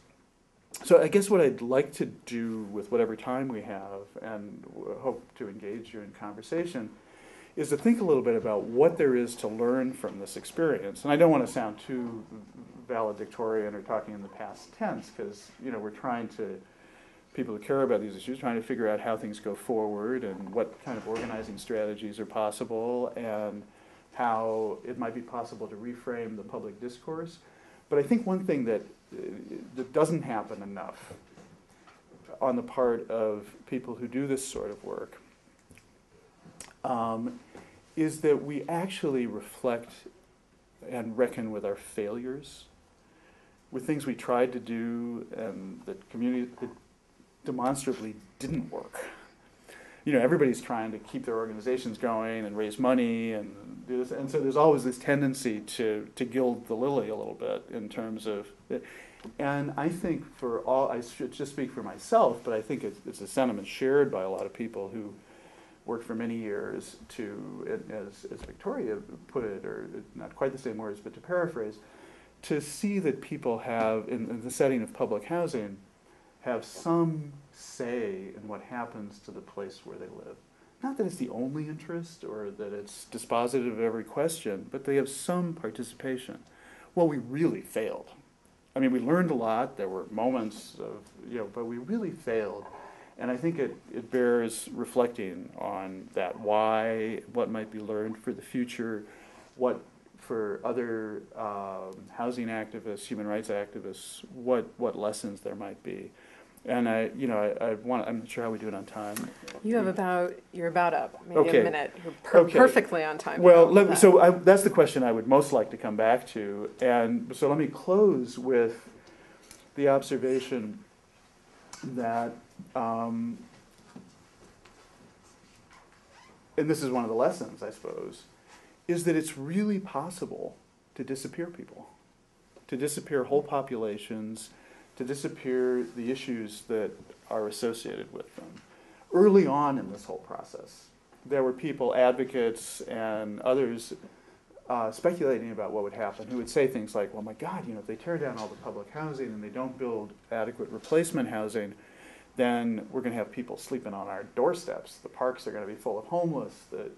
So I guess what I'd like to do with whatever time we have, and hope to engage you in conversation, is to think a little bit about what there is to learn from this experience. And I don't want to sound too valedictorian or talking in the past tense, because we're trying to, people who care about these issues, trying to figure out how things go forward and what kind of organizing strategies are possible and how it might be possible to reframe the public discourse. But I think one thing that doesn't happen enough on the part of people who do this sort of work is that we actually reflect and reckon with our failures, with things we tried to do and that community that demonstrably didn't work. Everybody's trying to keep their organizations going and raise money and do this, and so there's always this tendency to gild the lily a little bit in terms of it. And I think I should just speak for myself, but I think it's a sentiment shared by a lot of people who worked for many years to, as Victoria put it, or not quite the same words, but to paraphrase, to see that people have, in the setting of public housing, have some say in what happens to the place where they live. Not that it's the only interest or that it's dispositive of every question, but they have some participation. Well, we really failed. I mean, we learned a lot. There were moments of, but we really failed. And I think it bears reflecting on that, why, what might be learned for the future, what for other housing activists, human rights activists, what lessons there might be. And I'm not sure how we do it on time. You're about up, maybe Okay. a minute. You're Okay. perfectly on time. Well, that's the question I would most like to come back to. And so let me close with the observation that, and this is one of the lessons, I suppose, is that it's really possible to disappear people, to disappear whole populations, to disappear the issues that are associated with them. Early on in this whole process, there were people, advocates and others, speculating about what would happen, who would say things like, well, my God, if they tear down all the public housing and they don't build adequate replacement housing, then we're going to have people sleeping on our doorsteps. The parks are going to be full of homeless. The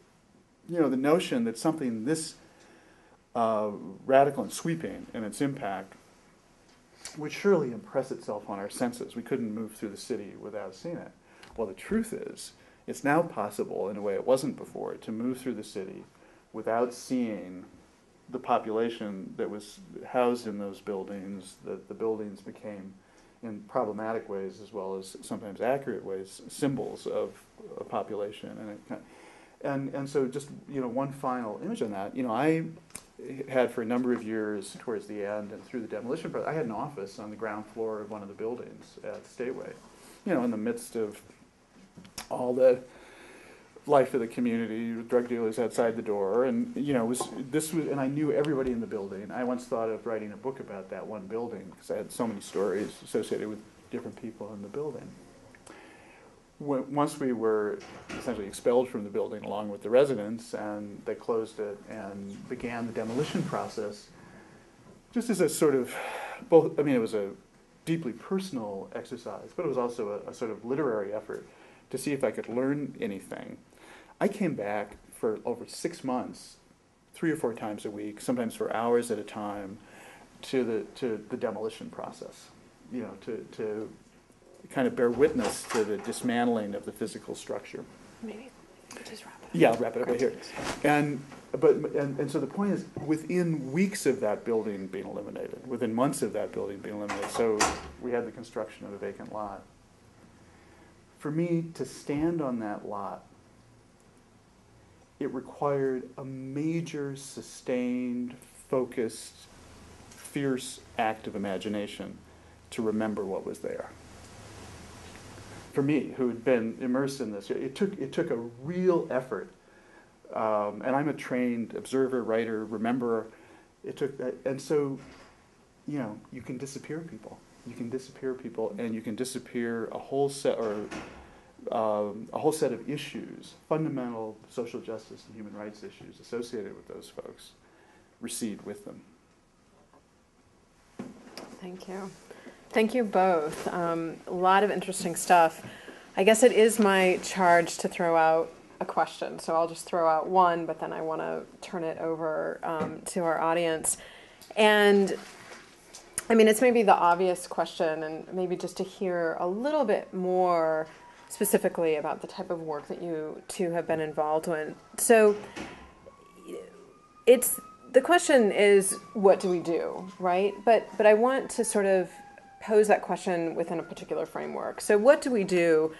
notion that something this radical and sweeping in its impact would surely impress itself on our senses. We couldn't move through the city without seeing it. Well, the truth is, it's now possible, in a way it wasn't before, to move through the city without seeing the population that was housed in those buildings, that the buildings became, in problematic ways as well as sometimes accurate ways, symbols of a population. And so just one final image on that. I had for a number of years towards the end and through the demolition process, I had an office on the ground floor of one of the buildings at Stateway, in the midst of all the life of the community, drug dealers outside the door, and and I knew everybody in the building. I once thought of writing a book about that one building because I had so many stories associated with different people in the building. Once we were essentially expelled from the building along with the residents, and they closed it and began the demolition process, just as a sort of, it was a deeply personal exercise, but it was also a sort of literary effort to see if I could learn anything. I came back for over 6 months, 3 or 4 times a week, sometimes for hours at a time, to the demolition process, to kind of bear witness to the dismantling of the physical structure. Maybe just wrap it up. Yeah, I'll wrap it up right here. And so the point is, within weeks of that building being eliminated, within months of that building being eliminated, so we had the construction of a vacant lot. For me to stand on that lot, it required a major, sustained, focused, fierce act of imagination to remember what was there. For me, who had been immersed in this, it took a real effort. And I'm a trained observer, writer, rememberer. It took that, and so, you know, you can disappear people. You can disappear people, and you can disappear a whole set of issues, fundamental social justice and human rights issues associated with those folks, recede with them. Thank you. Thank you both. A lot of interesting stuff. I guess it is my charge to throw out a question, so I'll just throw out one, but then I want to turn it over to our audience. And I mean, it's maybe the obvious question, and maybe just to hear a little bit more specifically about the type of work that you two have been involved in. So the question is, what do we do, right? But I want to sort of pose that question within a particular framework. So what do we do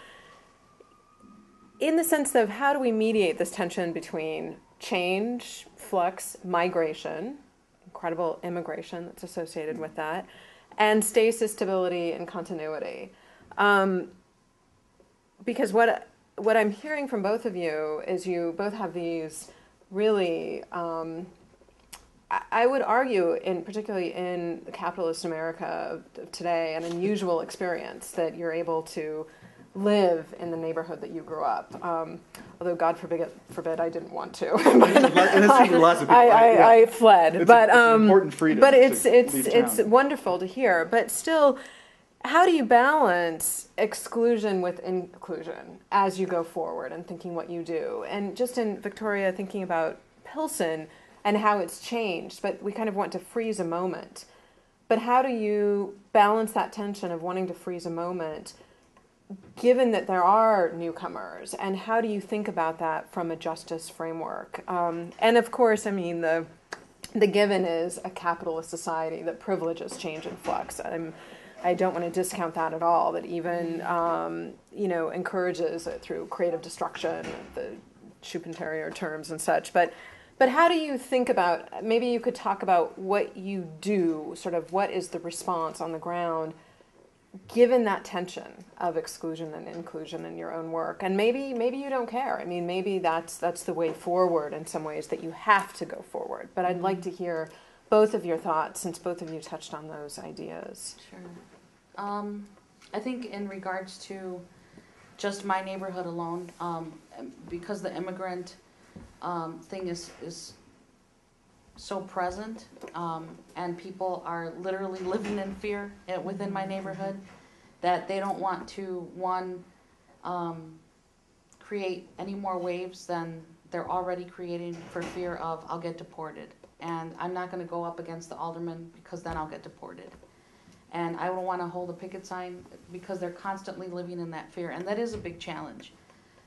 in the sense of how do we mediate this tension between change, flux, migration, incredible immigration that's associated with that, and stasis, stability, and continuity? Because what I'm hearing from both of you is you both have these really, I would argue, particularly in the capitalist America of today, an unusual experience that you're able to live in the neighborhood that you grew up. Although God forbid I didn't want to. I fled. It's but an important freedom. But it's wonderful to hear. But still, how do you balance exclusion with inclusion as you go forward and thinking what you do? And just in Victoria, thinking about Pilsen and how it's changed, but we kind of want to freeze a moment. But how do you balance that tension of wanting to freeze a moment given that there are newcomers, and how do you think about that from a justice framework? And of course, I mean, the given is a capitalist society that privileges change and flux. I don't want to discount that at all, that even, encourages it through creative destruction, the Schuppenterrier terms and such. But how do you think about, maybe you could talk about what you do, sort of what is the response on the ground given that tension of exclusion and inclusion in your own work? And maybe you don't care. I mean, maybe that's the way forward in some ways, that you have to go forward. But I'd like to hear both of your thoughts, since both of you touched on those ideas. Sure. I think in regards to just my neighborhood alone, because the immigrant thing is so present, and people are literally living in fear within my neighborhood, that they don't want to, create any more waves than they're already creating for fear of, I'll get deported. And I'm not going to go up against the alderman because then I'll get deported. And I don't want to hold a picket sign because they're constantly living in that fear. And that is a big challenge.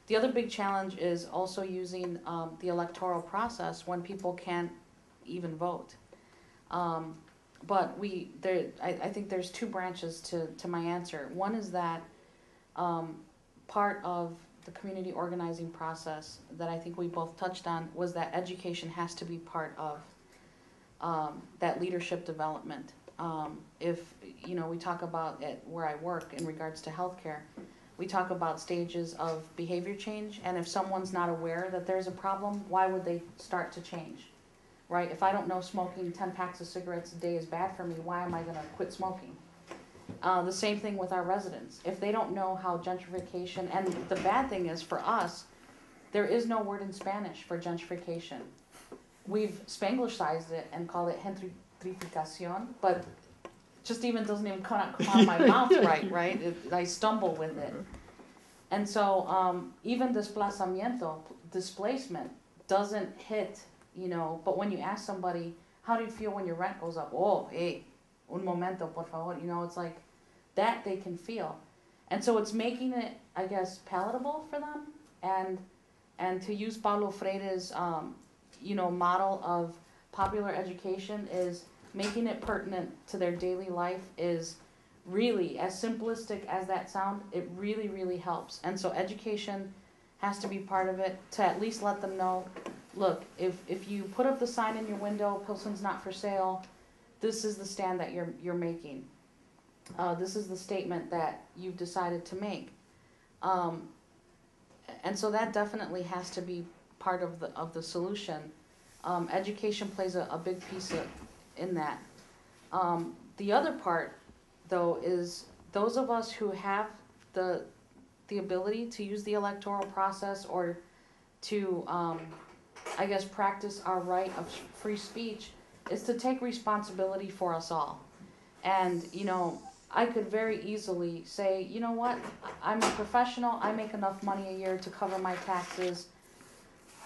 The other big challenge is also using the electoral process when people can't even vote. But I think there's two branches to my answer. One is that part of the community organizing process that I think we both touched on was that education has to be part of that leadership development. If we talk about it where I work in regards to healthcare, we talk about stages of behavior change, and if someone's not aware that there's a problem, why would they start to change? Right? If I don't know smoking 10 packs of cigarettes a day is bad for me, why am I going to quit smoking? The same thing with our residents. If they don't know how gentrification, and the bad thing is for us, there is no word in Spanish for gentrification. We've Spanglicized it and called it gentrificación, but just even doesn't even come out of my mouth right? I stumble with it. And so even displacement doesn't hit, but when you ask somebody, how do you feel when your rent goes up? Oh, hey, un momento, por favor. It's like that they can feel. And so it's making it, I guess, palatable for them. And to use Paulo Freire's, model of popular education is making it pertinent to their daily life, is really, as simplistic as that sound, it really, really helps. And so education has to be part of it, to at least let them know, look, if you put up the sign in your window, Pilsen's not for sale, this is the stand that you're making. This is the statement that you've decided to make. And so that definitely has to be part of the solution. Education plays a big piece in that. The other part, though, is those of us who have the ability to use the electoral process or to, I guess, practice our right of free speech, is to take responsibility for us all. And, you know, I could very easily say, you know what, I'm a professional, I make enough money a year to cover my taxes.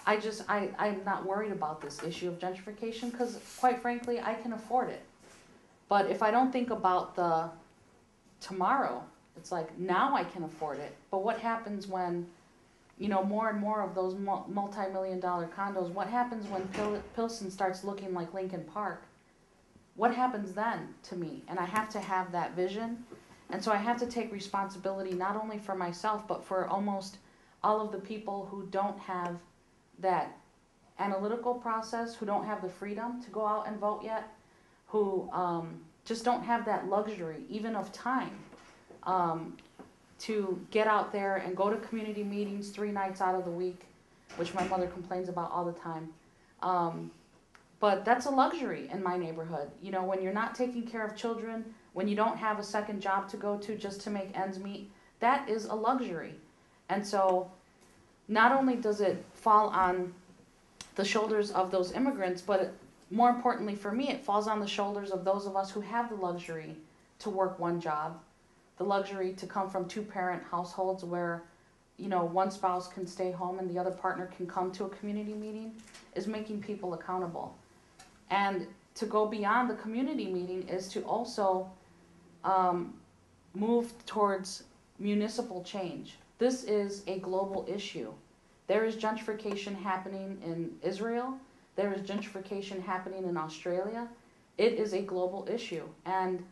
I'm not worried about this issue of gentrification because, quite frankly, I can afford it. But if I don't think about the tomorrow, it's like, now I can afford it. But what happens when, you know, more and more of those multi-million-dollar condos, what happens when Pilsen starts looking like Lincoln Park? What happens then to me? And I have to have that vision. And so I have to take responsibility not only for myself, but for almost all of the people who don't have that analytical process, who don't have the freedom to go out and vote yet, who just don't have that luxury, even of time, to get out there and go to community meetings 3 nights out of the week, which my mother complains about all the time. But that's a luxury in my neighborhood. You know, when you're not taking care of children, when you don't have a second job to go to just to make ends meet, that is a luxury. And so not only does it fall on the shoulders of those immigrants, but more importantly for me, it falls on the shoulders of those of us who have the luxury to work one job, the luxury to come from 2-parent households where, you know, one spouse can stay home and the other partner can come to a community meeting, is making people accountable. And to go beyond the community meeting is to also move towards municipal change. This is a global issue. There is gentrification happening in Israel. There is gentrification happening in Australia. It is a global issue, and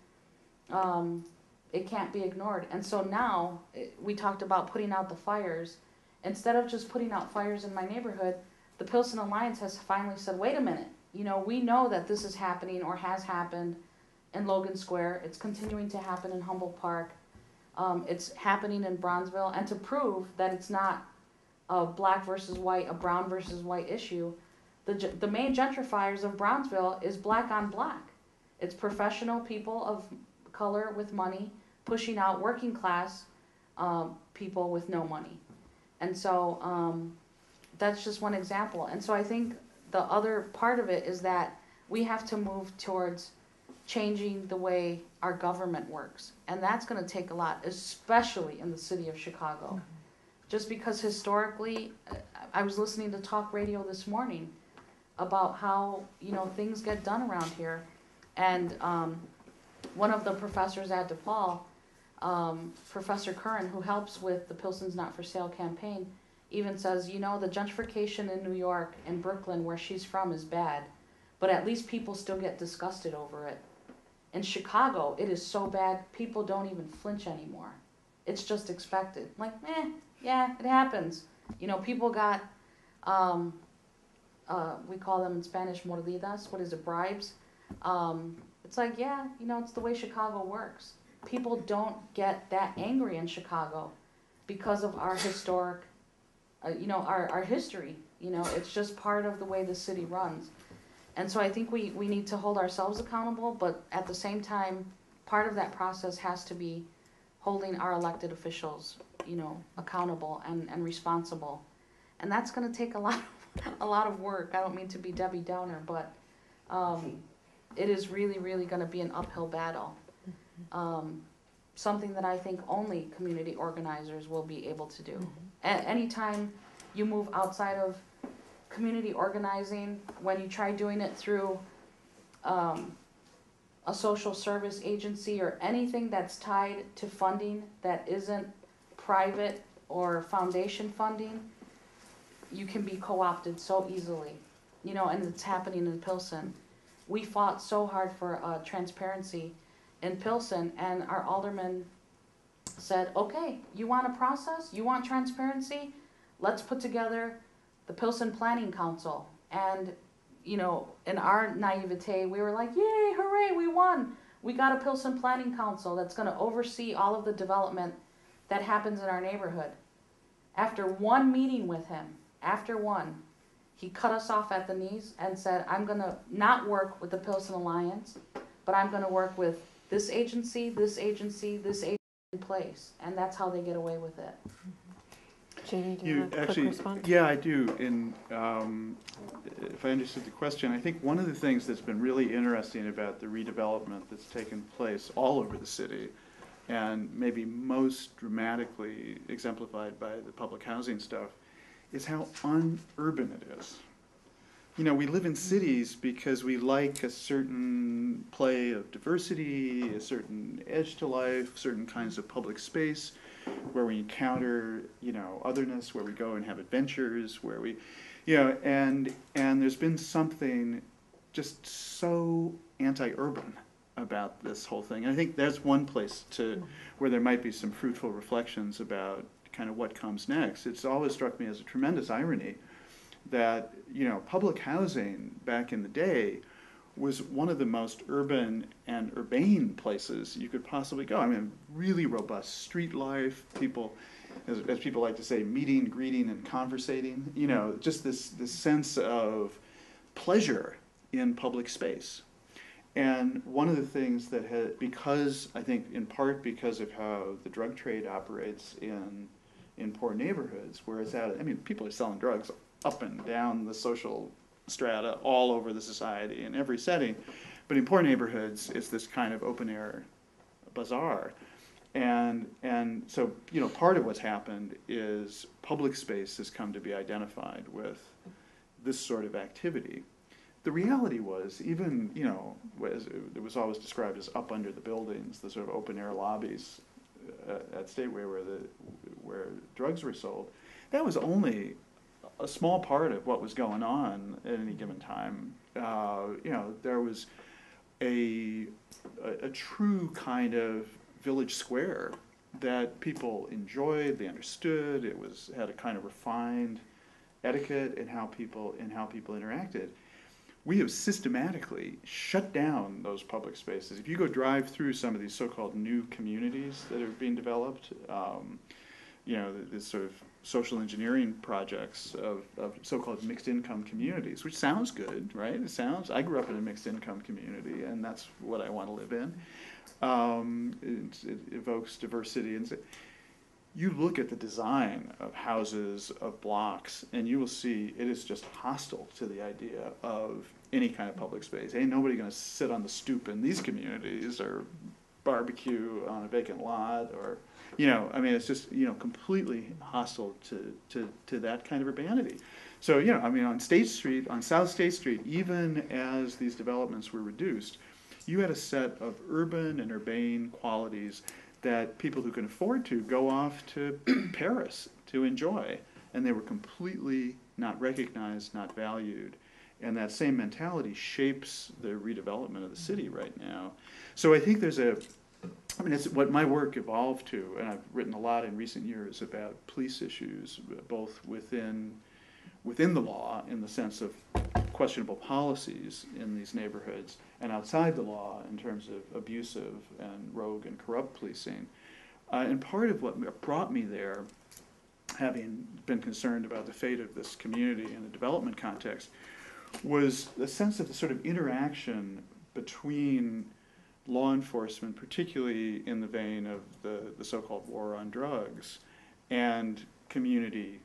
it can't be ignored. And so now, we talked about putting out the fires. Instead of just putting out fires in my neighborhood, the Pilsen Alliance has finally said, wait a minute, you know, we know that this is happening or has happened in Logan Square. It's continuing to happen in Humboldt Park. It's happening in Bronzeville. And to prove that it's not a black versus white, a brown versus white issue, the main gentrifiers of Bronzeville is black on black. It's professional people of color with money pushing out working class people with no money. And so that's just one example. And so I think the other part of it is that we have to move towards changing the way our government works. And that's going to take a lot, especially in the city of Chicago. Mm-hmm. Just because historically, I was listening to talk radio this morning about how, you know, things get done around here. And one of the professors at DePaul, Professor Curran, who helps with the Pilsen's Not For Sale campaign, even says, you know, the gentrification in New York and Brooklyn, where she's from, is bad, but at least people still get disgusted over it. In Chicago, it is so bad, people don't even flinch anymore. It's just expected. Like, yeah, it happens. You know, people got, we call them in Spanish mordidas, what is it, bribes? It's like, yeah, you know, it's the way Chicago works. People don't get that angry in Chicago because of our historic, you know, our history. You know, it's just part of the way the city runs. And so I think we need to hold ourselves accountable, but at the same time, part of that process has to be holding our elected officials, you know, accountable and responsible. And that's going to take a lot of work. I don't mean to be Debbie Downer, but it is really, really going to be an uphill battle. Something that I think only community organizers will be able to do. Anytime you move outside of community organizing, when you try doing it through a social service agency or anything that's tied to funding that isn't private or foundation funding, you can be co-opted so easily. You know, and it's happening in Pilsen. We fought so hard for transparency. in Pilsen, and our alderman said, okay, you want a process? You want transparency? Let's put together the Pilsen Planning Council. And, you know, in our naivete, we were like, yay, hooray, we won. We got a Pilsen Planning Council that's gonna oversee all of the development that happens in our neighborhood. After one meeting with him, after one, he cut us off at the knees and said, I'm gonna not work with the Pilsen Alliance, but I'm gonna work with this agency, this agency, this agency in place. And that's how they get away with it. Jamie, do you have a quick response? Yeah, I do. If I understood the question, I think one of the things that's been really interesting about the redevelopment that's taken place all over the city, and maybe most dramatically exemplified by the public housing stuff, is how unurban it is. You know, we live in cities because we like a certain play of diversity, a certain edge to life, certain kinds of public space where we encounter, you know, otherness, where we go and have adventures, where we, you know, and there's been something just so anti-urban about this whole thing. And I think that's one place to where there might be some fruitful reflections about kind of what comes next. It's always struck me as a tremendous irony that, you know, public housing back in the day was one of the most urban and urbane places you could possibly go. I mean, really robust street life, people, as people like to say, meeting, greeting, and conversating, you know, just this sense of pleasure in public space. And one of the things that had, because, I think in part because of how the drug trade operates in poor neighborhoods, where it's at, I mean, people are selling drugs up and down the social strata all over the society in every setting, but in poor neighborhoods it's this kind of open air bazaar, and so, you know, part of what's happened is public space has come to be identified with this sort of activity. The reality was, even, you know, it was always described as up under the buildings, the sort of open air lobbies at Stateway where drugs were sold. That was only a small part of what was going on at any given time. You know, there was a true kind of village square that people enjoyed, they understood. It had a kind of refined etiquette in how people interacted. We have systematically shut down those public spaces. If you go drive through some of these so-called new communities that are being developed, you know, this sort of social engineering projects of so-called mixed income communities, which sounds good, right? I grew up in a mixed income community, and that's what I want to live in. It evokes diversity. And you look at the design of houses, of blocks, and you will see it is just hostile to the idea of any kind of public space. Ain't nobody going to sit on the stoop in these communities or barbecue on a vacant lot, or, you know, I mean, it's just, you know, completely hostile to that kind of urbanity. So, you know, I mean, on South State Street, even as these developments were reduced, you had a set of urban and urbane qualities that people who can afford to go off to Paris to enjoy, and they were completely not recognized, not valued. And that same mentality shapes the redevelopment of the city right now. So I think it's what my work evolved to, and I've written a lot in recent years about police issues, both within the law, in the sense of questionable policies in these neighborhoods, and outside the law in terms of abusive and rogue and corrupt policing. And part of what brought me there, having been concerned about the fate of this community in a development context, was the sense of the sort of interaction between law enforcement, particularly in the vein of the so-called war on drugs, and community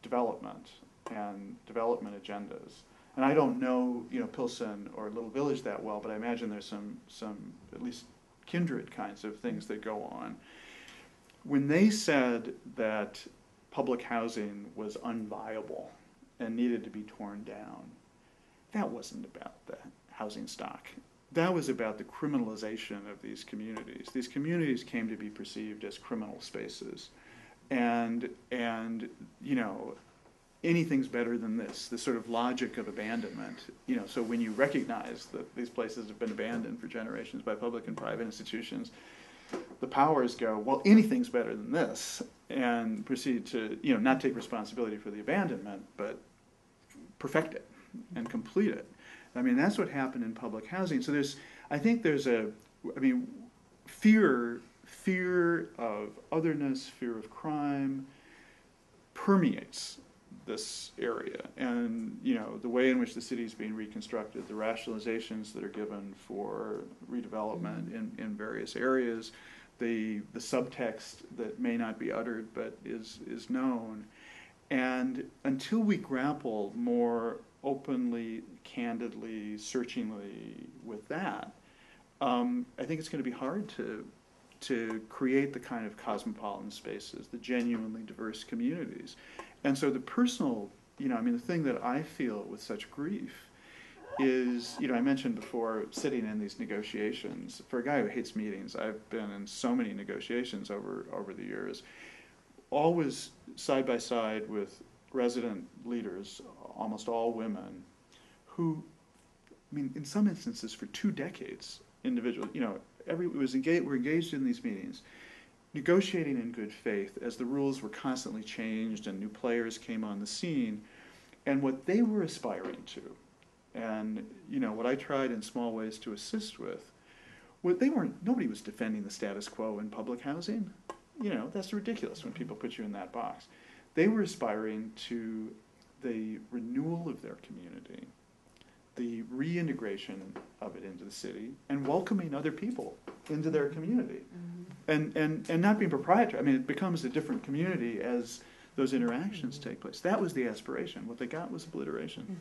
development and development agendas. And I don't know, you know, Pilsen or Little Village that well, but I imagine there's some at least kindred kinds of things that go on. When they said that public housing was unviable and needed to be torn down, that wasn't about the housing stock. That was about the criminalization of these communities. These communities came to be perceived as criminal spaces. And you know, anything's better than this sort of logic of abandonment. You know, so when you recognize that these places have been abandoned for generations by public and private institutions, the powers go, well, anything's better than this, and proceed to, you know, not take responsibility for the abandonment, but perfect it and complete it. I mean, that's what happened in public housing. So I think there's fear of otherness, fear of crime permeates this area. And, you know, the way in which the city is being reconstructed, the rationalizations that are given for redevelopment in various areas, the subtext that may not be uttered but is known. And until we grapple more openly, candidly, searchingly with that, I think it's going to be hard to create the kind of cosmopolitan spaces, the genuinely diverse communities. And so the personal, you know, I mean, the thing that I feel with such grief is, you know, I mentioned before sitting in these negotiations. For a guy who hates meetings, I've been in so many negotiations over the years, always side by side with resident leaders, almost all women, who, I mean, in some instances for 2 decades, individual, you know, we're engaged in these meetings, negotiating in good faith as the rules were constantly changed and new players came on the scene, and what they were aspiring to, and, you know, what I tried in small ways to assist with, nobody was defending the status quo in public housing. You know, that's ridiculous when people put you in that box. They were aspiring to the renewal of their community, the reintegration of it into the city, and welcoming other people into their community. And not being proprietary. I mean, it becomes a different community as those interactions take place. That was the aspiration. What they got was obliteration.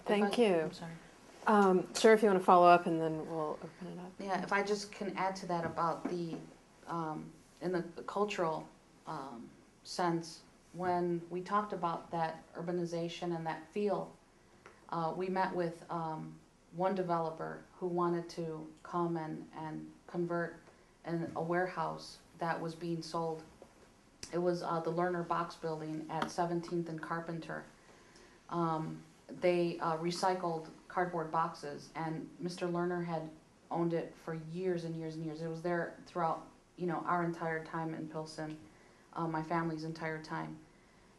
Thank you. I'm sorry. Sure, if you want to follow up, and then we'll open it up. Yeah, if I just can add to that about the, in the cultural sense, when we talked about that urbanization and that feel, we met with one developer who wanted to come and convert a warehouse that was being sold. It was the Lerner Box Building at 17th and Carpenter. They recycled cardboard boxes, and Mr. Lerner had owned it for years and years and years. It was there throughout, you know, our entire time in Pilsen, my family's entire time.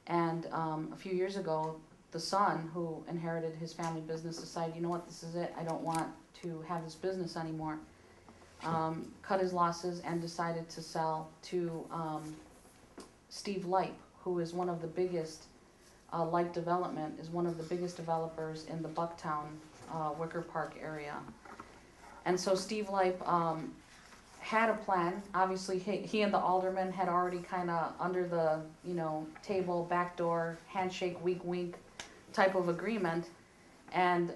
And a few years ago, the son, who inherited his family business, decided, you know what, this is it. I don't want to have this business anymore. Cut his losses and decided to sell to Steve Lipe, who is one of the biggest, Lipe Development is one of the biggest developers in the Bucktown, Wicker Park area. And so Steve Lipe had a plan. Obviously, he and the alderman had already kind of under the, you know, table, backdoor, handshake, wink, wink type of agreement. And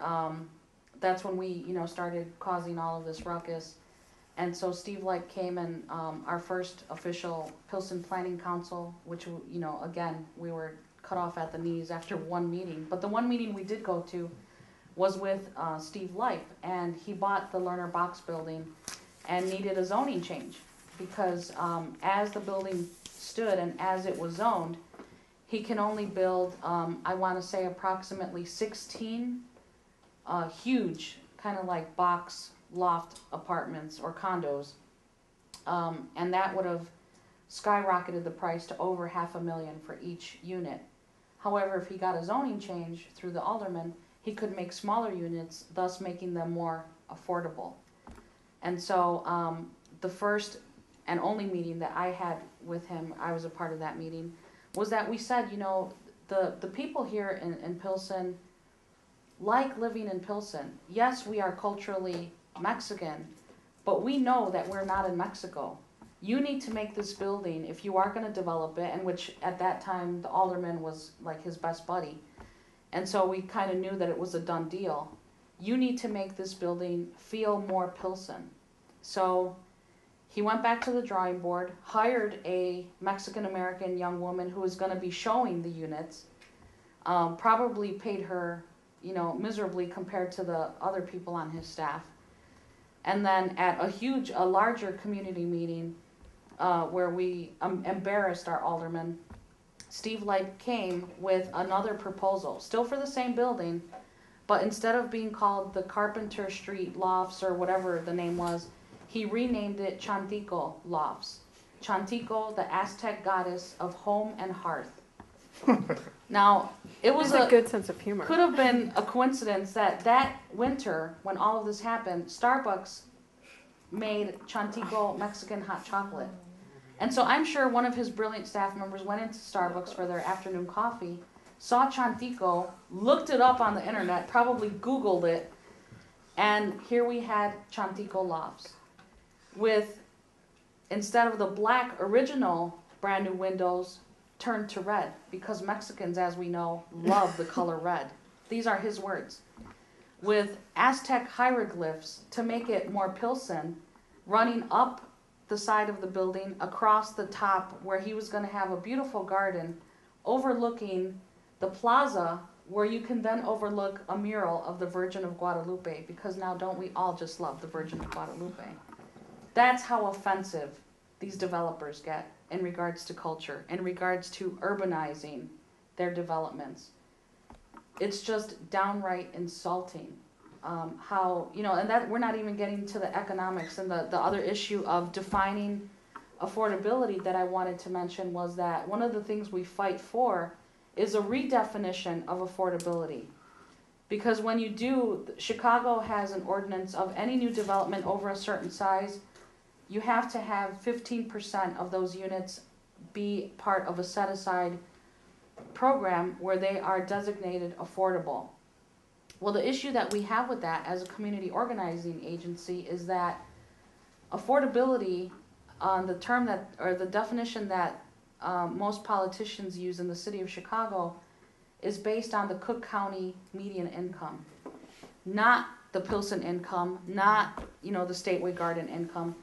that's when we, you know, started causing all of this ruckus. And so Steve Lipe came and our first official Pilsen Planning Council, which, you know, again, we were cut off at the knees after one meeting. But the one meeting we did go to was with Steve Lipe, and he bought the Lerner Box Building and needed a zoning change because as the building stood and as it was zoned, he can only build, I want to say approximately 16 huge, kind of like box loft apartments or condos, and that would have skyrocketed the price to over $500,000 for each unit. However, if he got a zoning change through the alderman, he could make smaller units, thus making them more affordable. And so the first and only meeting that I had with him, I was a part of that meeting, was that we said, you know, the people here in Pilsen like living in Pilsen. Yes, we are culturally Mexican, but we know that we're not in Mexico. You need to make this building, if you are going to develop it, and which at that time the alderman was like his best buddy. And so we kind of knew that it was a done deal. You need to make this building feel more Pilsen. So he went back to the drawing board, hired a Mexican-American young woman who was going to be showing the units, probably paid her, you know, miserably compared to the other people on his staff. And then at a larger community meeting, where we embarrassed our alderman Steve Light came with another proposal, still for the same building, but instead of being called the Carpenter Street Lofts or whatever the name was, he renamed it Chantico Lofts. Chantico, the Aztec goddess of home and hearth. Now, it was There's a good sense of humor. could have been a coincidence that winter, when all of this happened, Starbucks made Chantico Mexican hot chocolate. And so I'm sure one of his brilliant staff members went into Starbucks for their afternoon coffee, saw Chantico, looked it up on the internet, probably Googled it, and here we had Chantico Lofts with, instead of the black original brand new windows, turned to red, because Mexicans, as we know, love the color red. These are his words. With Aztec hieroglyphs to make it more Pilsen, running up the side of the building, across the top, where he was going to have a beautiful garden overlooking the plaza, where you can then overlook a mural of the Virgin of Guadalupe, because now don't we all just love the Virgin of Guadalupe? That's how offensive these developers get in regards to culture, in regards to urbanizing their developments. It's just downright insulting. How, and that we're not even getting to the economics and the other issue of defining affordability that I wanted to mention was that one of the things we fight for is a redefinition of affordability. Because when you do, Chicago has an ordinance of any new development over a certain size, you have to have 15% of those units be part of a set-aside program where they are designated affordable. Well, the issue that we have with that as a community organizing agency is that affordability, the term that, or the definition that most politicians use in the city of Chicago, is based on the Cook County median income, not the Pilsen income, not the Stateway Garden income.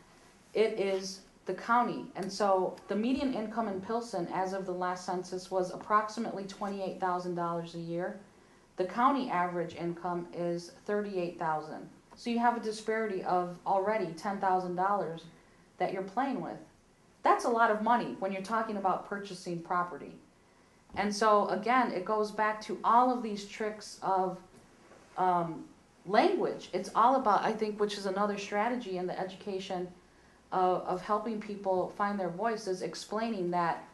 It is the county. And so the median income in Pilsen as of the last census was approximately $28,000 a year. The county average income is $38,000. So you have a disparity of already $10,000 that you're playing with. That's a lot of money when you're talking about purchasing property. And so again, it goes back to all of these tricks of language. It's all about, I think, which is another strategy in the education of helping people find their voice, is explaining that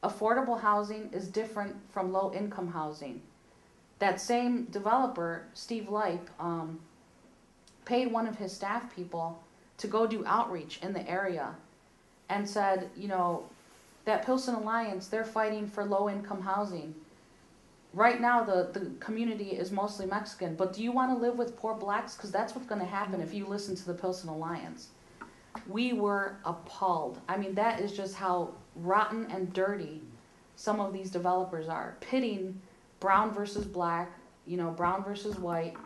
affordable housing is different from low-income housing. That same developer, Steve Lipe, paid one of his staff people to go do outreach in the area and said, that Pilsen Alliance, they're fighting for low-income housing. Right now, the community is mostly Mexican, but do you want to live with poor blacks? Because that's what's going to happen if you listen to the Pilsen Alliance. We were appalled. I mean, that is just how rotten and dirty some of these developers are, pitting brown versus black, brown versus white,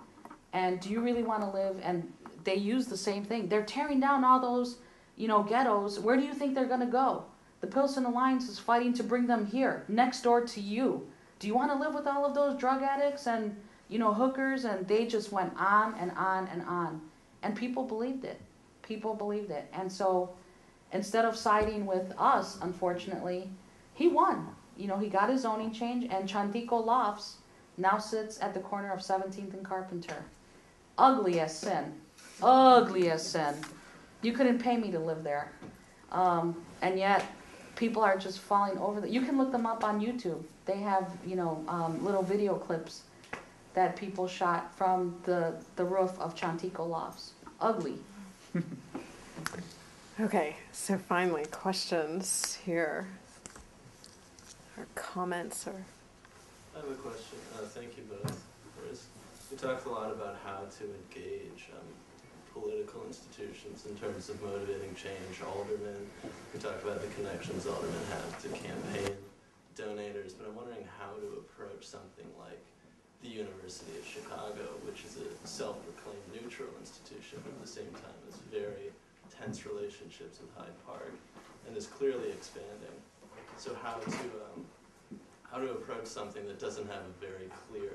and do you really want to live? And they use the same thing. They're tearing down all those, ghettos. Where do you think they're going to go? The Pilsen Alliance is fighting to bring them here, next door to you. Do you want to live with all of those drug addicts and, hookers? And they just went on and on and on. And people believed it. People believed it. And so instead of siding with us, unfortunately, he won. He got his zoning change, and Chantico Lofts now sits at the corner of 17th and Carpenter. Ugly as sin. Ugly as sin. You couldn't pay me to live there. And yet, people are just falling over you can look them up on YouTube. They have, little video clips that people shot from the roof of Chantico Lofts. Ugly. Okay, so finally, questions here. Or comments, or... I have a question. Thank you both. First, we talked a lot about how to engage political institutions in terms of motivating change. Aldermen, we talked about the connections aldermen have to campaign donators, but I'm wondering how to approach something like the University of Chicago, which is a self-proclaimed neutral institution, but at the same time has very tense relationships with Hyde Park and is clearly expanding. So how to approach something that doesn't have a very clear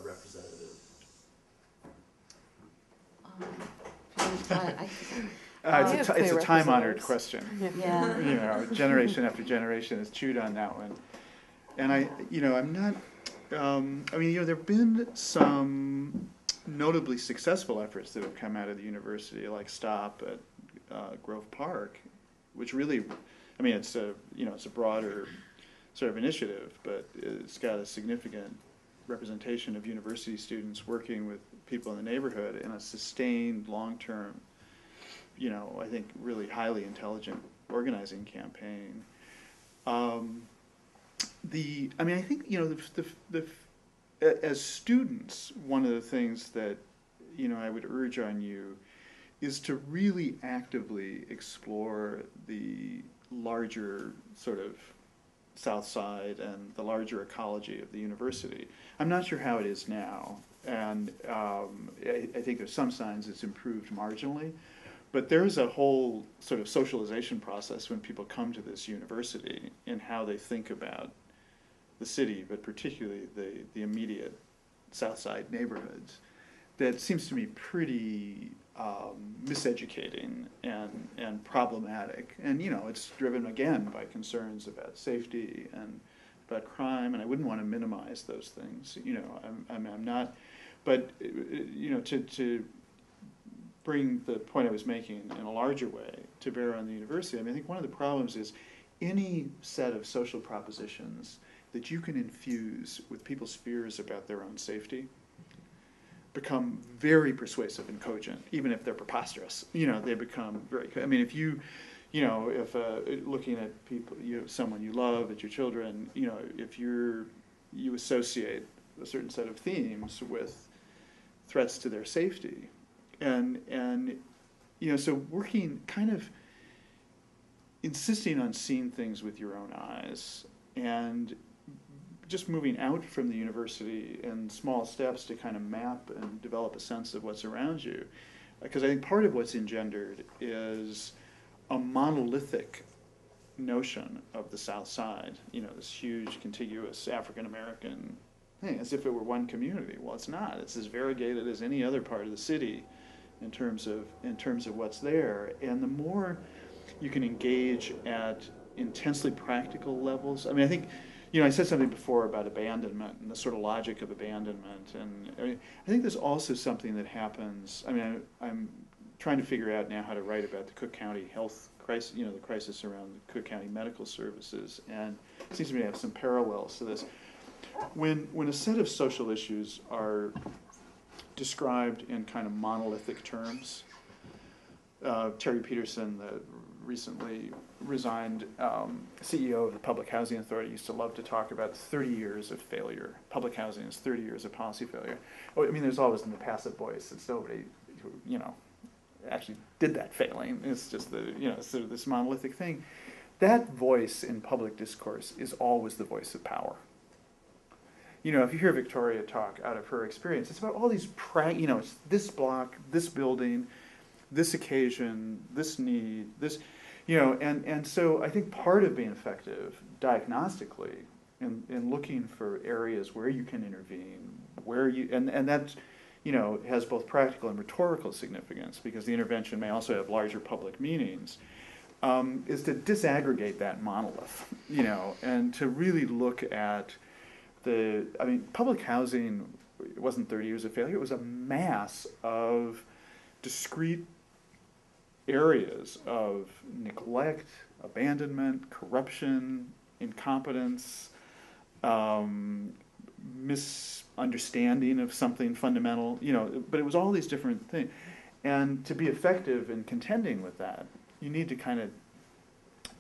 representative? It's a time-honored question. Yeah. You know, generation after generation has chewed on that one. And I'm not, I mean, there have been some notably successful efforts that have come out of the university, like STOP at Grove Park, which really, I mean, it's a broader sort of initiative, but it's got a significant representation of university students working with people in the neighborhood in a sustained, long-term, I think really highly intelligent organizing campaign. I think, as students, one of the things that, I would urge on you is to really actively explore the larger sort of South Side and the larger ecology of the university. I'm not sure how it is now, and I think there's some signs it's improved marginally, but there's a whole sort of socialization process when people come to this university in how they think about the city, but particularly the immediate South Side neighborhoods, that seems to me pretty miseducating and problematic. And it's driven again by concerns about safety and about crime, and I wouldn't want to minimize those things. I'm not, but to bring the point I was making in a larger way to bear on the university, I mean, I think one of the problems is any set of social propositions that you can infuse with people's fears about their own safety become very persuasive and cogent, even if they're preposterous. They become very, I mean, if if looking at people, someone you love, at your children, if you associate a certain set of themes with threats to their safety, and so working, kind of insisting on seeing things with your own eyes, and just moving out from the university in small steps to kind of map and develop a sense of what's around you. Because I think part of what's engendered is a monolithic notion of the South Side, this huge, contiguous African-American thing, as if it were one community. Well, it's not. It's as variegated as any other part of the city in terms of what's there. And the more you can engage at intensely practical levels, I mean, I think, I said something before about abandonment and the sort of logic of abandonment, and I think there's also something that happens. I mean, I'm trying to figure out now how to write about the Cook County health crisis, the crisis around the Cook County medical services, and it seems to me to have some parallels to this. When a set of social issues are described in kind of monolithic terms, Terry Peterson, the recently resigned CEO of the Public Housing Authority, used to love to talk about 30 years of failure. Public housing is 30 years of policy failure. I mean, there's always in the passive voice. It's nobody who, actually did that failing. It's just sort of this monolithic thing. That voice in public discourse is always the voice of power. If you hear Victoria talk out of her experience, it's about all these, it's this block, this building, this occasion, this need, this, and so I think part of being effective diagnostically in looking for areas where you can intervene, and that, has both practical and rhetorical significance, because the intervention may also have larger public meanings, is to disaggregate that monolith, and to really look at public housing, it wasn't 30 years of failure, it was a mass of discrete areas of neglect, abandonment, corruption, incompetence, misunderstanding of something fundamental, but it was all these different things. And to be effective in contending with that, you need to kind of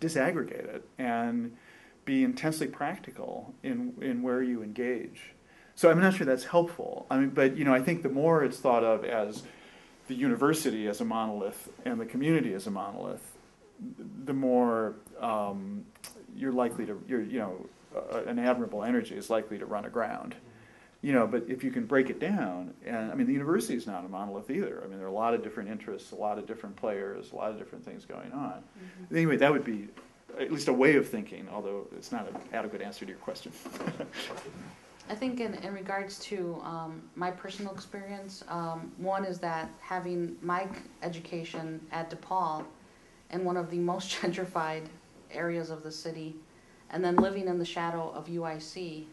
disaggregate it and be intensely practical in where you engage. So I'm not sure that's helpful. But I think the more it's thought of as the university as a monolith and the community as a monolith, the more you're likely to, an admirable energy is likely to run aground. But if you can break it down, and the university is not a monolith either. There are a lot of different interests, a lot of different players, a lot of different things going on. Mm-hmm. Anyway, that would be at least a way of thinking, although it's not an adequate answer to your question. I think in regards to my personal experience, one is that having my education at DePaul in one of the most gentrified areas of the city, and then living in the shadow of UIC,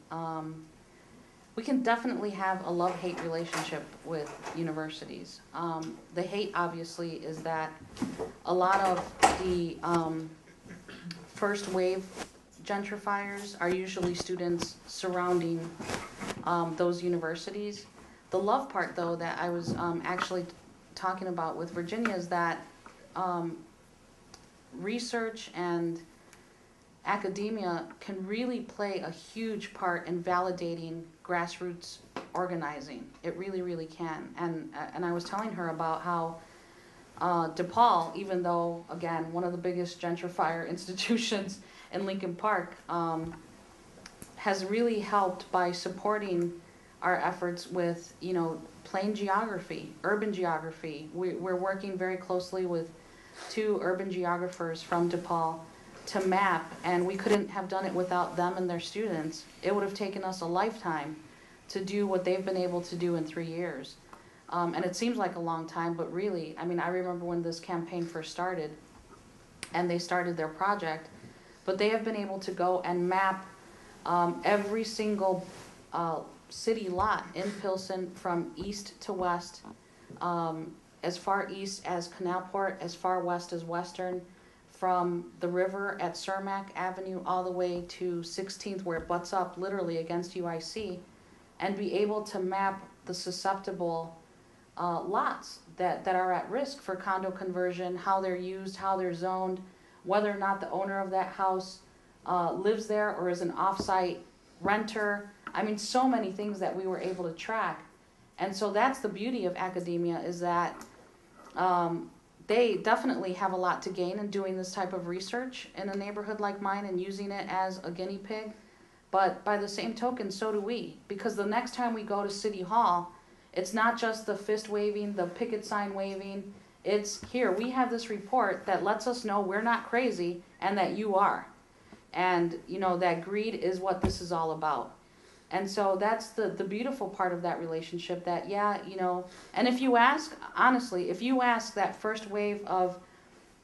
we can definitely have a love-hate relationship with universities. The hate, obviously, is that a lot of the first wave gentrifiers are usually students surrounding those universities. The love part, though, that I was actually talking about with Virginia is that research and academia can really play a huge part in validating grassroots organizing. It really, really can. And I was telling her about how DePaul, even though, again, one of the biggest gentrifier institutions in Lincoln Park, has really helped by supporting our efforts with, you know, plain geography, urban geography. We're working very closely with 2 urban geographers from DePaul to map, and we couldn't have done it without them and their students. It would have taken us a lifetime to do what they've been able to do in 3 years. And it seems like a long time, but really, I mean, I remember when this campaign first started, and they started their project, but they have been able to go and map every single city lot in Pilsen from east to west, as far east as Canalport, as far west as Western, from the river at Cermak Avenue all the way to 16th, where it butts up literally against UIC, and be able to map the susceptible lots that are at risk for condo conversion, how they're used, how they're zoned, whether or not the owner of that house lives there or is an off-site renter. I mean, so many things that we were able to track. And so that's the beauty of academia, is that they definitely have a lot to gain in doing this type of research in a neighborhood like mine and using it as a guinea pig. But by the same token, so do we. Because the next time we go to City Hall, it's not just the fist waving, the picket sign waving. It's, here, we have this report that lets us know we're not crazy and that you are. And, you know, that greed is what this is all about. And so that's the beautiful part of that relationship, that, yeah, you know, and if you ask, honestly, if you ask that first wave of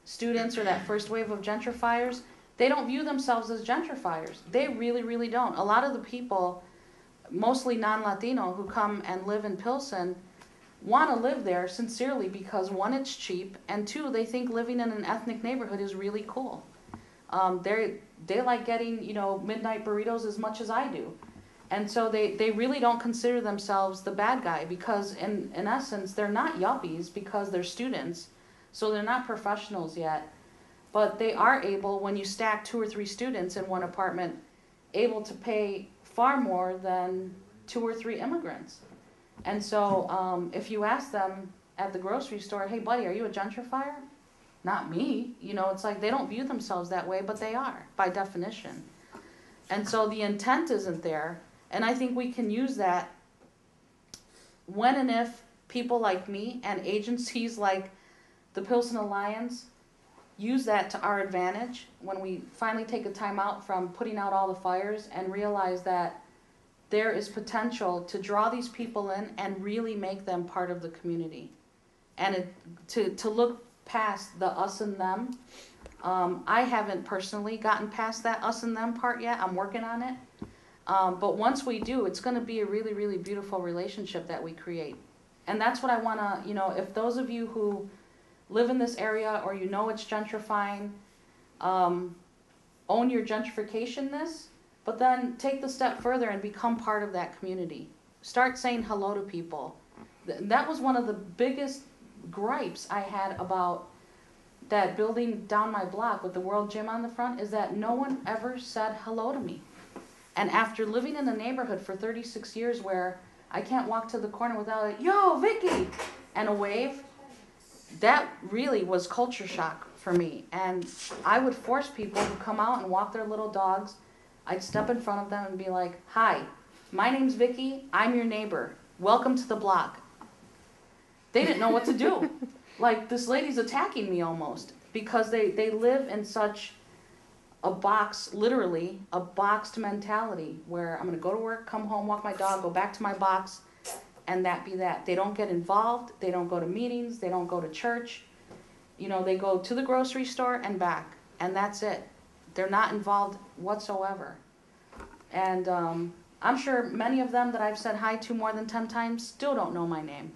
students or that first wave of gentrifiers, they don't view themselves as gentrifiers. They really, really don't. A lot of the people, mostly non-Latino, who come and live in Pilsen want to live there sincerely because, 1, it's cheap, and 2, they think living in an ethnic neighborhood is really cool. They like getting, you know, midnight burritos as much as I do. And so they really don't consider themselves the bad guy, because in essence, they're not yuppies because they're students. So they're not professionals yet. But they are able, when you stack 2 or 3 students in one apartment, able to pay far more than 2 or 3 immigrants. And so if you ask them at the grocery store, hey buddy, are you a gentrifier? Not me. You know, it's like they don't view themselves that way, but they are, by definition. And so the intent isn't there. And I think we can use that when and if people like me and agencies like the Pilsen Alliance use that to our advantage, when we finally take a time out from putting out all the fires and realize that there is potential to draw these people in and really make them part of the community. And to look past the us and them. I haven't personally gotten past that us and them part yet. I'm working on it. But once we do, it's going to be a really, really beautiful relationship that we create. And that's what I want to, you know, if those of you who live in this area or you know it's gentrifying, own your gentrification-ness, but then take the step further and become part of that community. Start saying hello to people. That was one of the biggest gripes I had about that building down my block with the World Gym on the front, is that no one ever said hello to me. And after living in a neighborhood for 36 years where I can't walk to the corner without a, yo, Vicky, and a wave, that really was culture shock for me. And I would force people to come out and walk their little dogs. I'd step in front of them and be like, hi, my name's Vicky, I'm your neighbor. Welcome to the block. They didn't know what to do. Like, this lady's attacking me almost, because they live in such a box, literally a boxed mentality where I'm going to go to work, come home, walk my dog, go back to my box, and that be that. They don't get involved. They don't go to meetings. They don't go to church. You know, they go to the grocery store and back, and that's it. They're not involved whatsoever. And I'm sure many of them that I've said hi to more than 10 times still don't know my name.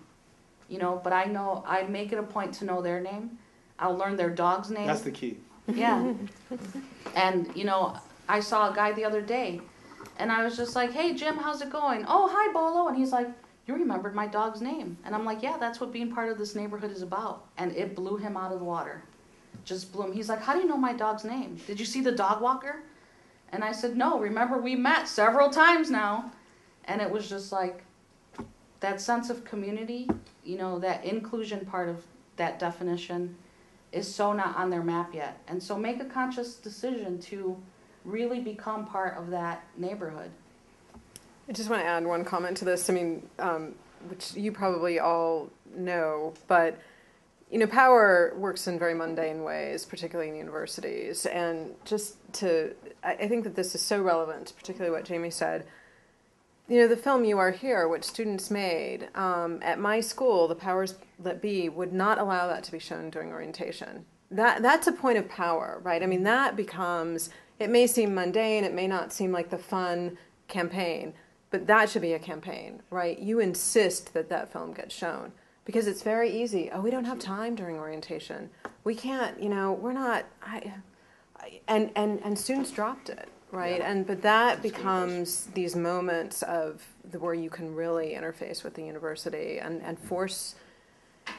You know, but I know, I make it a point to know their name. I'll learn their dog's name. That's the key. Yeah. And, you know, I saw a guy the other day, and I was just like, hey, Jim, how's it going? Oh, hi, Bolo. And he's like, you remembered my dog's name. And I'm like, yeah, that's what being part of this neighborhood is about. And it blew him out of the water. Just blew him. He's like, how do you know my dog's name? Did you see the dog walker? And I said, no, remember we met several times now. And it was just like that sense of community, you know, that inclusion part of that definition is so not on their map yet. And so make a conscious decision to really become part of that neighborhood. I just want to add one comment to this. I mean, which you probably all know, but you know, power works in very mundane ways, particularly in universities. And just to, I think that this is so relevant, particularly what Jamie said. You know, the film You Are Here, which students made, at my school, the powers that be would not allow that to be shown during orientation. That's a point of power, right? I mean, that becomes, it may seem mundane, it may not seem like the fun campaign, but that should be a campaign, right? You insist that that film gets shown because it's very easy. Oh, we don't have time during orientation. We can't, you know, we're not, and students dropped it. Right, Yeah. but that becomes these moments of where you can really interface with the university and force,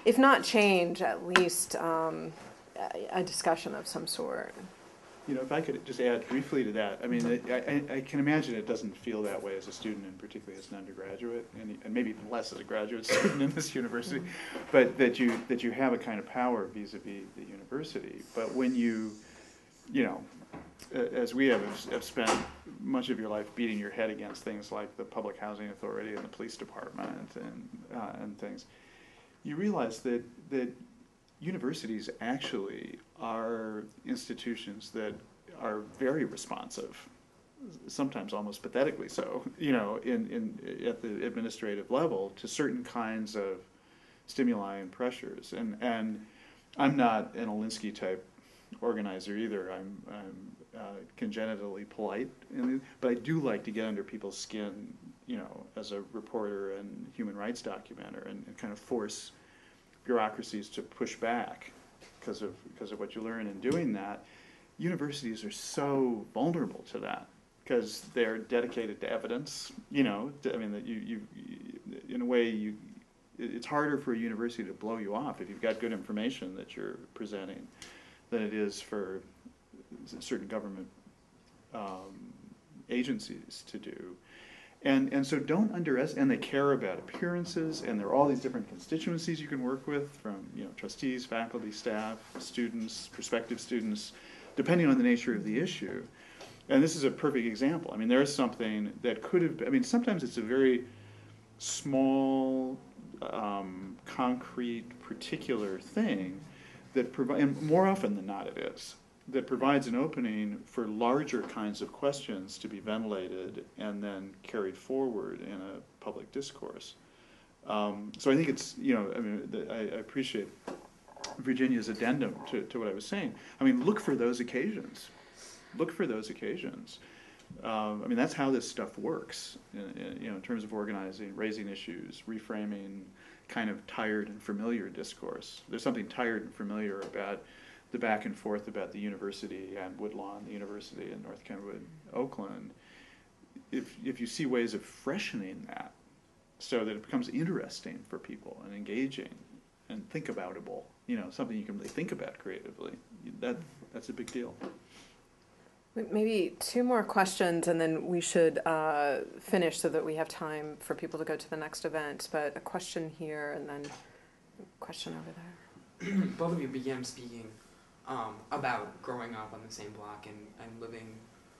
if not change, at least a discussion of some sort. You know, if I could just add briefly to that, I mean, I can imagine it doesn't feel that way as a student, and particularly as an undergraduate, and maybe even less as a graduate student in this university, but that you have a kind of power vis-a-vis the university. But when you know, as we have spent much of your life beating your head against things like the Public Housing Authority and the police department and things, you realize that universities actually are institutions that are very responsive, sometimes almost pathetically so, you know, at the administrative level to certain kinds of stimuli and pressures. And I'm not an Alinsky type organizer either. I'm congenitally polite, but I do like to get under people's skin, you know, as a reporter and human rights documenter, and kind of force bureaucracies to push back because of what you learn in doing that. Universities are so vulnerable to that because they're dedicated to evidence. You know, I mean, that you in a way it's harder for a university to blow you off if you've got good information that you're presenting than it is for certain government agencies to do. And so don't underestimate, and they care about appearances, and there are all these different constituencies you can work with, from, you know, trustees, faculty, staff, students, prospective students, depending on the nature of the issue. And this is a perfect example. I mean, there is something that could have, I mean, sometimes it's a very small, concrete, particular thing that provides, and more often than not it is, that provides an opening for larger kinds of questions to be ventilated and then carried forward in a public discourse. So I think it's, you know, I mean, I appreciate Virginia's addendum to what I was saying. I mean, look for those occasions. Look for those occasions. I mean, that's how this stuff works, you know, in terms of organizing, raising issues, reframing kind of tired and familiar discourse. There's something tired and familiar about the back and forth about the university and Woodlawn, the university in North Kenwood, Oakland. If you see ways of freshening that so that it becomes interesting for people and engaging and think aboutable, you know, something you can really think about creatively, that's a big deal. Maybe two more questions, and then we should finish so that we have time for people to go to the next event. But a question here, and then a question over there. Both of you began speaking about growing up on the same block and living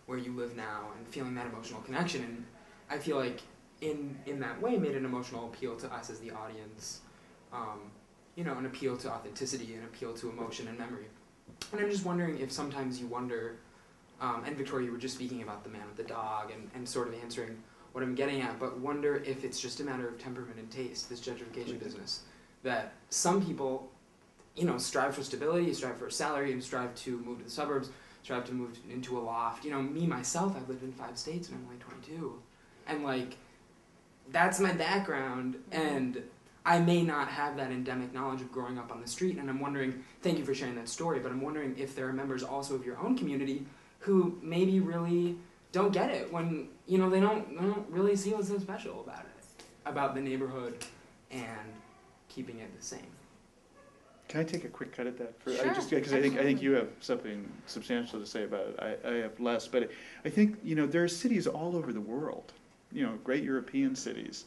where you live now and feeling that emotional connection. And I feel like in that way made an emotional appeal to us as the audience, you know, an appeal to authenticity, an appeal to emotion and memory. And I'm just wondering if sometimes you wonder and Victoria, you were just speaking about the man with the dog and sort of answering what I'm getting at, but wonder if it's just a matter of temperament and taste, this gentrification business, that some people, you know, strive for stability, strive for a salary, and strive to move to the suburbs, strive to move into a loft. You know, me, myself, I've lived in 5 states and I'm only 22. And, like, that's my background, and I may not have that endemic knowledge of growing up on the street, and I'm wondering, thank you for sharing that story, but I'm wondering if there are members also of your own community who maybe really don't get it when, you know, they don't really see what's so special about it, about the neighborhood and keeping it the same. Can I take a quick cut at that? Sure, Because I think you have something substantial to say about it. I have less, but I think, you know, there are cities all over the world, you know, great European cities,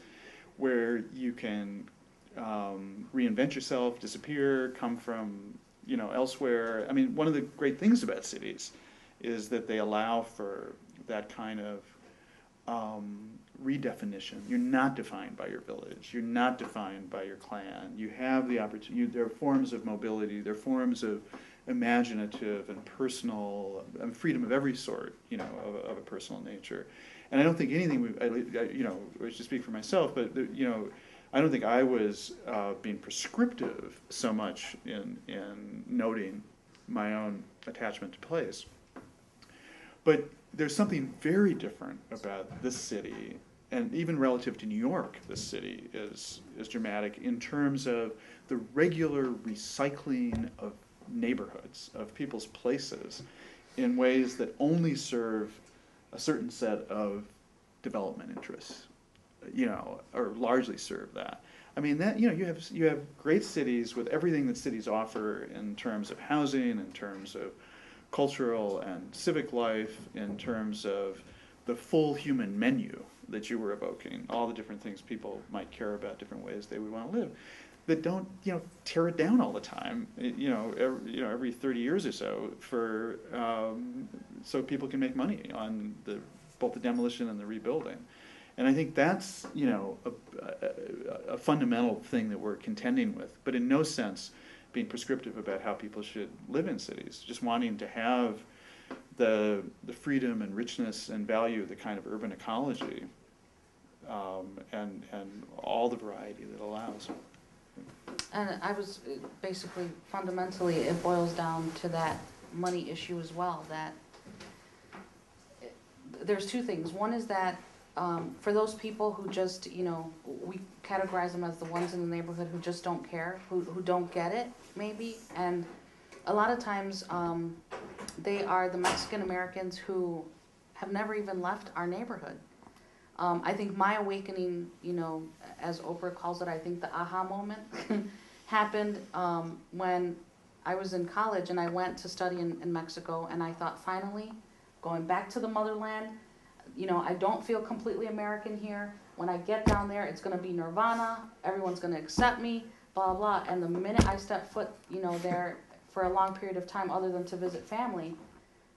where you can reinvent yourself, disappear, come from, you know, elsewhere. I mean, one of the great things about cities is that they allow for that kind of redefinition. You're not defined by your village. You're not defined by your clan. You have the opportunity. There are forms of mobility. There are forms of imaginative and personal freedom of every sort, you know, of a personal nature. And I don't think anything, you know, I should speak for myself, but, you know, I don't think I was being prescriptive so much in noting my own attachment to place. But there's something very different about this city, and even relative to New York, this city is dramatic in terms of the regular recycling of neighborhoods, of people's places, in ways that only serve a certain set of development interests, you know, or largely serve that. I mean, that, you know, you have great cities with everything that cities offer in terms of housing, in terms of cultural and civic life, in terms of the full human menu that you were evoking, all the different things people might care about, different ways they would want to live, that don't, you know, tear it down all the time, every 30 years or so, for so people can make money on both the demolition and the rebuilding. And I think that's, you know, a fundamental thing that we're contending with, but in no sense being prescriptive about how people should live in cities, just wanting to have the freedom and richness and value of the kind of urban ecology, and all the variety that allows. And I was basically, fundamentally, it boils down to that money issue as well, that there's 2 things. One is that for those people who just, you know, we categorize them as the ones in the neighborhood who just don't care, who don't get it, maybe. And a lot of times they are the Mexican Americans who have never even left our neighborhood. I think my awakening, you know, as Oprah calls it, I think the aha moment happened when I was in college and I went to study in Mexico, and I thought, finally, going back to the motherland, you know, I don't feel completely American here. When I get down there, it's going to be nirvana. Everyone's going to accept me, blah, blah. And the minute I step foot, you know, there for a long period of time, other than to visit family,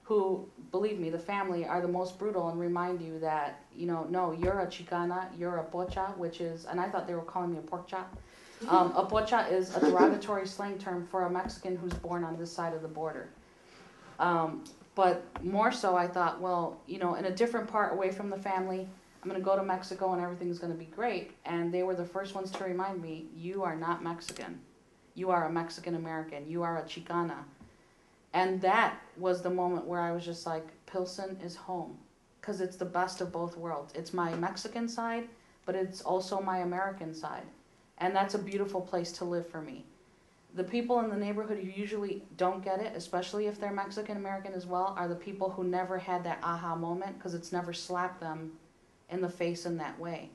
who, believe me, the family are the most brutal and remind you that, you know, no, you're a Chicana, you're a pocha, which is, and I thought they were calling me a pork chop. A pocha is a derogatory slang term for a Mexican who's born on this side of the border. But more so, I thought, well, you know, in a different part away from the family, I'm going to go to Mexico and everything's going to be great. And they were the first ones to remind me, you are not Mexican. You are a Mexican American. You are a Chicana. And that was the moment where I was just like, Pilsen is home. Because it's the best of both worlds. It's my Mexican side, but it's also my American side. And that's a beautiful place to live for me. The people in the neighborhood who usually don't get it, especially if they're Mexican American as well, are the people who never had that aha moment because it's never slapped them in the face in that way.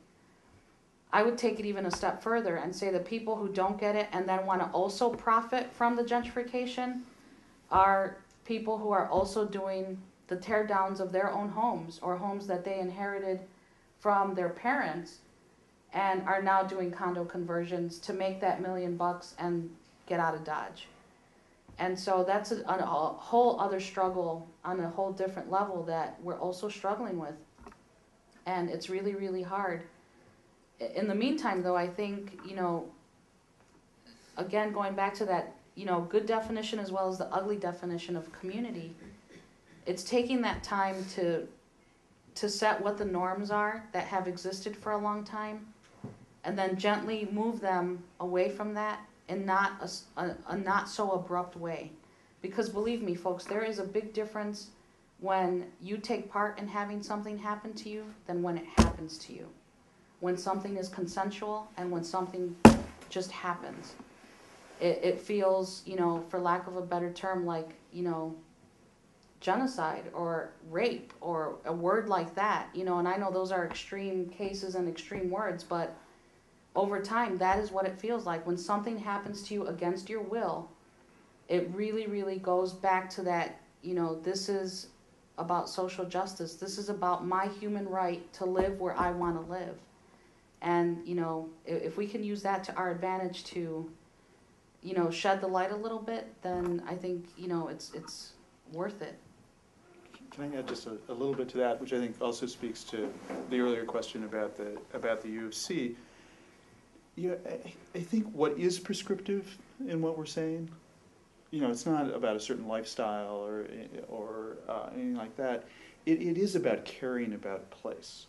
I would take it even a step further and say the people who don't get it and then want to also profit from the gentrification are people who are also doing the tear downs of their own homes or homes that they inherited from their parents and are now doing condo conversions to make that $1 million and get out of Dodge. And so that's a whole other struggle on a whole different level that we're also struggling with. And it's really, really hard. In the meantime, though, I think, you know, again, going back to that, you know, good definition as well as the ugly definition of community, it's taking that time to set what the norms are that have existed for a long time, and then gently move them away from that in not a not so abrupt way. Because believe me, folks, there is a big difference when you take part in having something happen to you than when it happens to you. When something is consensual and when something just happens. It feels, you know, for lack of a better term, like, you know, genocide or rape or a word like that, you know, and I know those are extreme cases and extreme words, but over time, that is what it feels like. When something happens to you against your will, it really, really goes back to that, you know, this is about social justice. This is about my human right to live where I want to live. And, you know, if we can use that to our advantage to, you know, shed the light a little bit, then I think, you know, it's worth it. Can I add just a little bit to that, which I think also speaks to the earlier question about the U of C. Yeah, I think what is prescriptive in what we're saying, you know, it's not about a certain lifestyle or anything like that. It is about caring about place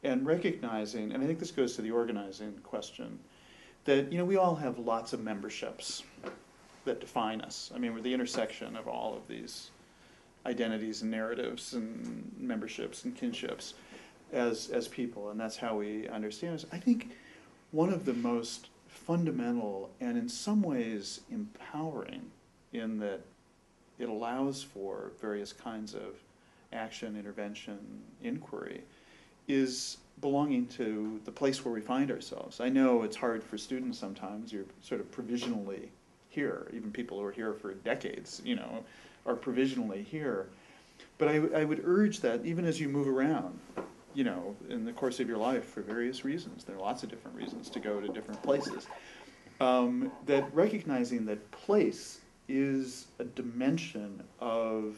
and recognizing, and I think this goes to the organizing question, that, you know, we all have lots of memberships that define us. I mean, we're the intersection of all of these identities and narratives and memberships and kinships as people, and that's how we understand us. I think one of the most fundamental and in some ways empowering, in that it allows for various kinds of action, intervention, inquiry, is belonging to the place where we find ourselves. I know it's hard for students sometimes. You're sort of provisionally here. Even people who are here for decades, you know, are provisionally here. But I would urge that even as you move around, you know, in the course of your life for various reasons, there are lots of different reasons to go to different places, that recognizing that place is a dimension of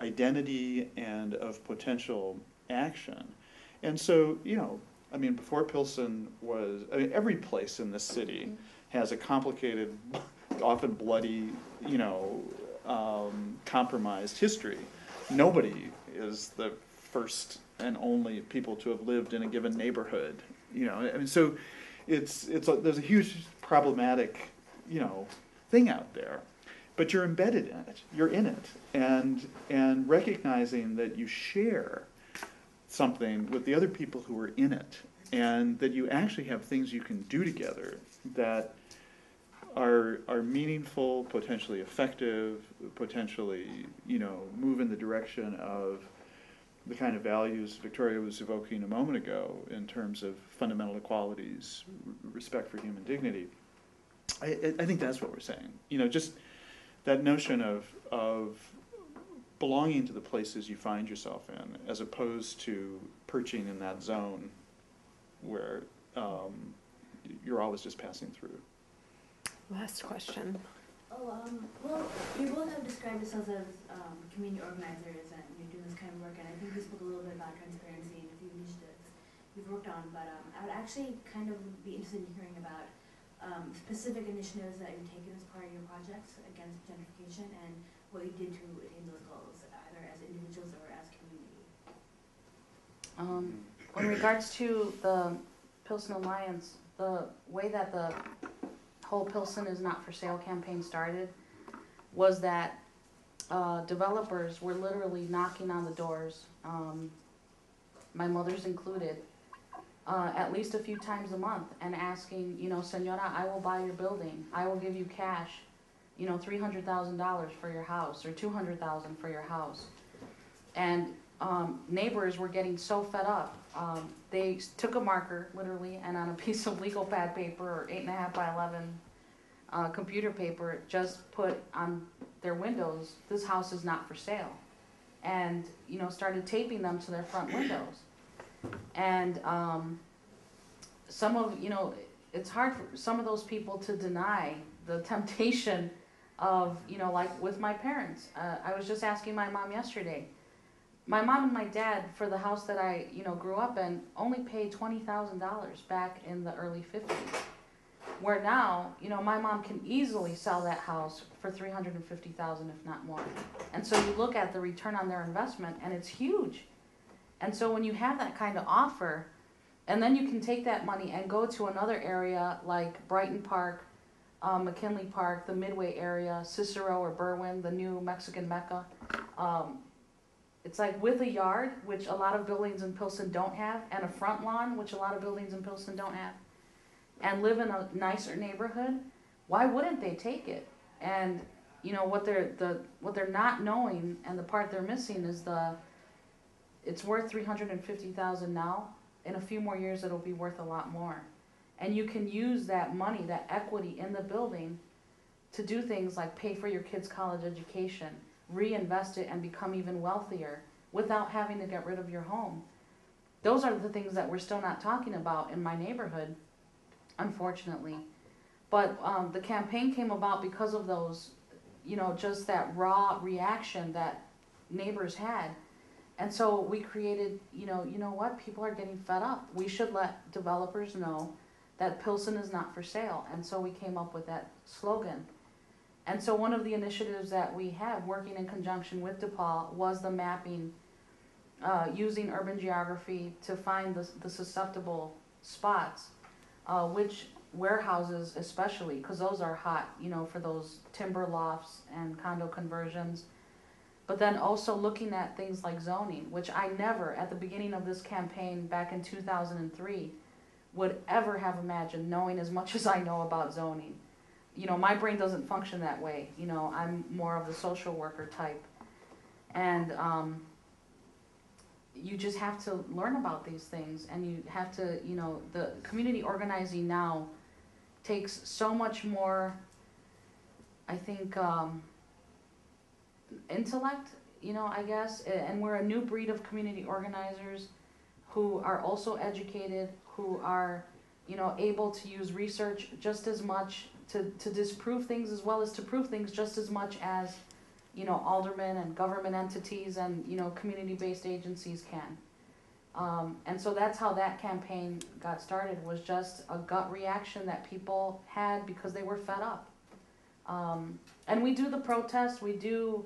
identity and of potential action. And so, you know, I mean, before Pilsen was, I mean, every place in this city has a complicated, often bloody, you know, compromised history. Nobody is the first and only people to have lived in a given neighborhood, you know. I mean, so there's a huge problematic, you know, thing out there, but you're embedded in it. You're in it, and recognizing that you share something with the other people who are in it, and that you actually have things you can do together that are meaningful, potentially effective, potentially, you know, move in the direction of the kind of values Victoria was evoking a moment ago in terms of fundamental equalities, respect for human dignity. I think that's what we're saying. You know, just that notion of belonging to the places you find yourself in, as opposed to perching in that zone where you're always just passing through. Last question. Well, you both have described yourselves as community organizers, and you're doing this kind of work, and I think you spoke a little bit about transparency and a few initiatives you've worked on, but I would actually kind of be interested in hearing about specific initiatives that you've taken as part of your projects against gentrification and what you did to attain those goals, either as individuals or as community. In regards to the Pilsen Alliance, the way that the whole Pilsen is not for sale campaign started was that developers were literally knocking on the doors, my mother's included, at least a few times a month, and asking, you know, Senora, I will buy your building, I will give you cash, you know, $300,000 for your house, or $200,000 for your house. And neighbors were getting so fed up. They took a marker, literally, and on a piece of legal pad paper, or 8.5 by 11 computer paper, just put on their windows, this house is not for sale. And, you know, started taping them to their front windows. And some of, you know, it's hard for some of those people to deny the temptation of, you know, like with my parents. I was just asking my mom yesterday. My mom and my dad, for the house that I, you know, grew up in, only paid $20,000 back in the early 50s. Where now, you know, my mom can easily sell that house for $350,000, if not more. And so you look at the return on their investment, and it's huge. And so when you have that kind of offer, and then you can take that money and go to another area like Brighton Park, McKinley Park, the Midway area, Cicero or Berwyn, the new Mexican Mecca. It's like with a yard, which a lot of buildings in Pilsen don't have, and a front lawn, which a lot of buildings in Pilsen don't have, and live in a nicer neighborhood, why wouldn't they take it? And you know what they're not knowing, and the part they're missing is it's worth $350,000 now. In a few more years, it'll be worth a lot more. And you can use that money, that equity in the building, to do things like pay for your kids' college education, reinvest it and become even wealthier without having to get rid of your home. Those are the things that we're still not talking about in my neighborhood, unfortunately. But the campaign came about because of those, you know, just that raw reaction that neighbors had. And so we created, you know what, people are getting fed up. We should let developers know that Pilsen is not for sale. And so we came up with that slogan. And so one of the initiatives that we have working in conjunction with DePaul was the mapping, using urban geography to find the susceptible spots, which warehouses especially, because those are hot, you know, for those timber lofts and condo conversions. But then also looking at things like zoning, which I never, at the beginning of this campaign back in 2003, would ever have imagined knowing as much as I know about zoning. You know, my brain doesn't function that way. You know, I'm more of the social worker type. And you just have to learn about these things, and you have to, you know, the community organizing now takes so much more, I think, intellect, you know, I guess, and we're a new breed of community organizers who are also educated, who are, you know, able to use research just as much to disprove things as well as to prove things just as much as, you know, aldermen and government entities and, you know, community-based agencies can. And so that's how that campaign got started, was just a gut reaction that people had because they were fed up. And we do the protests, we do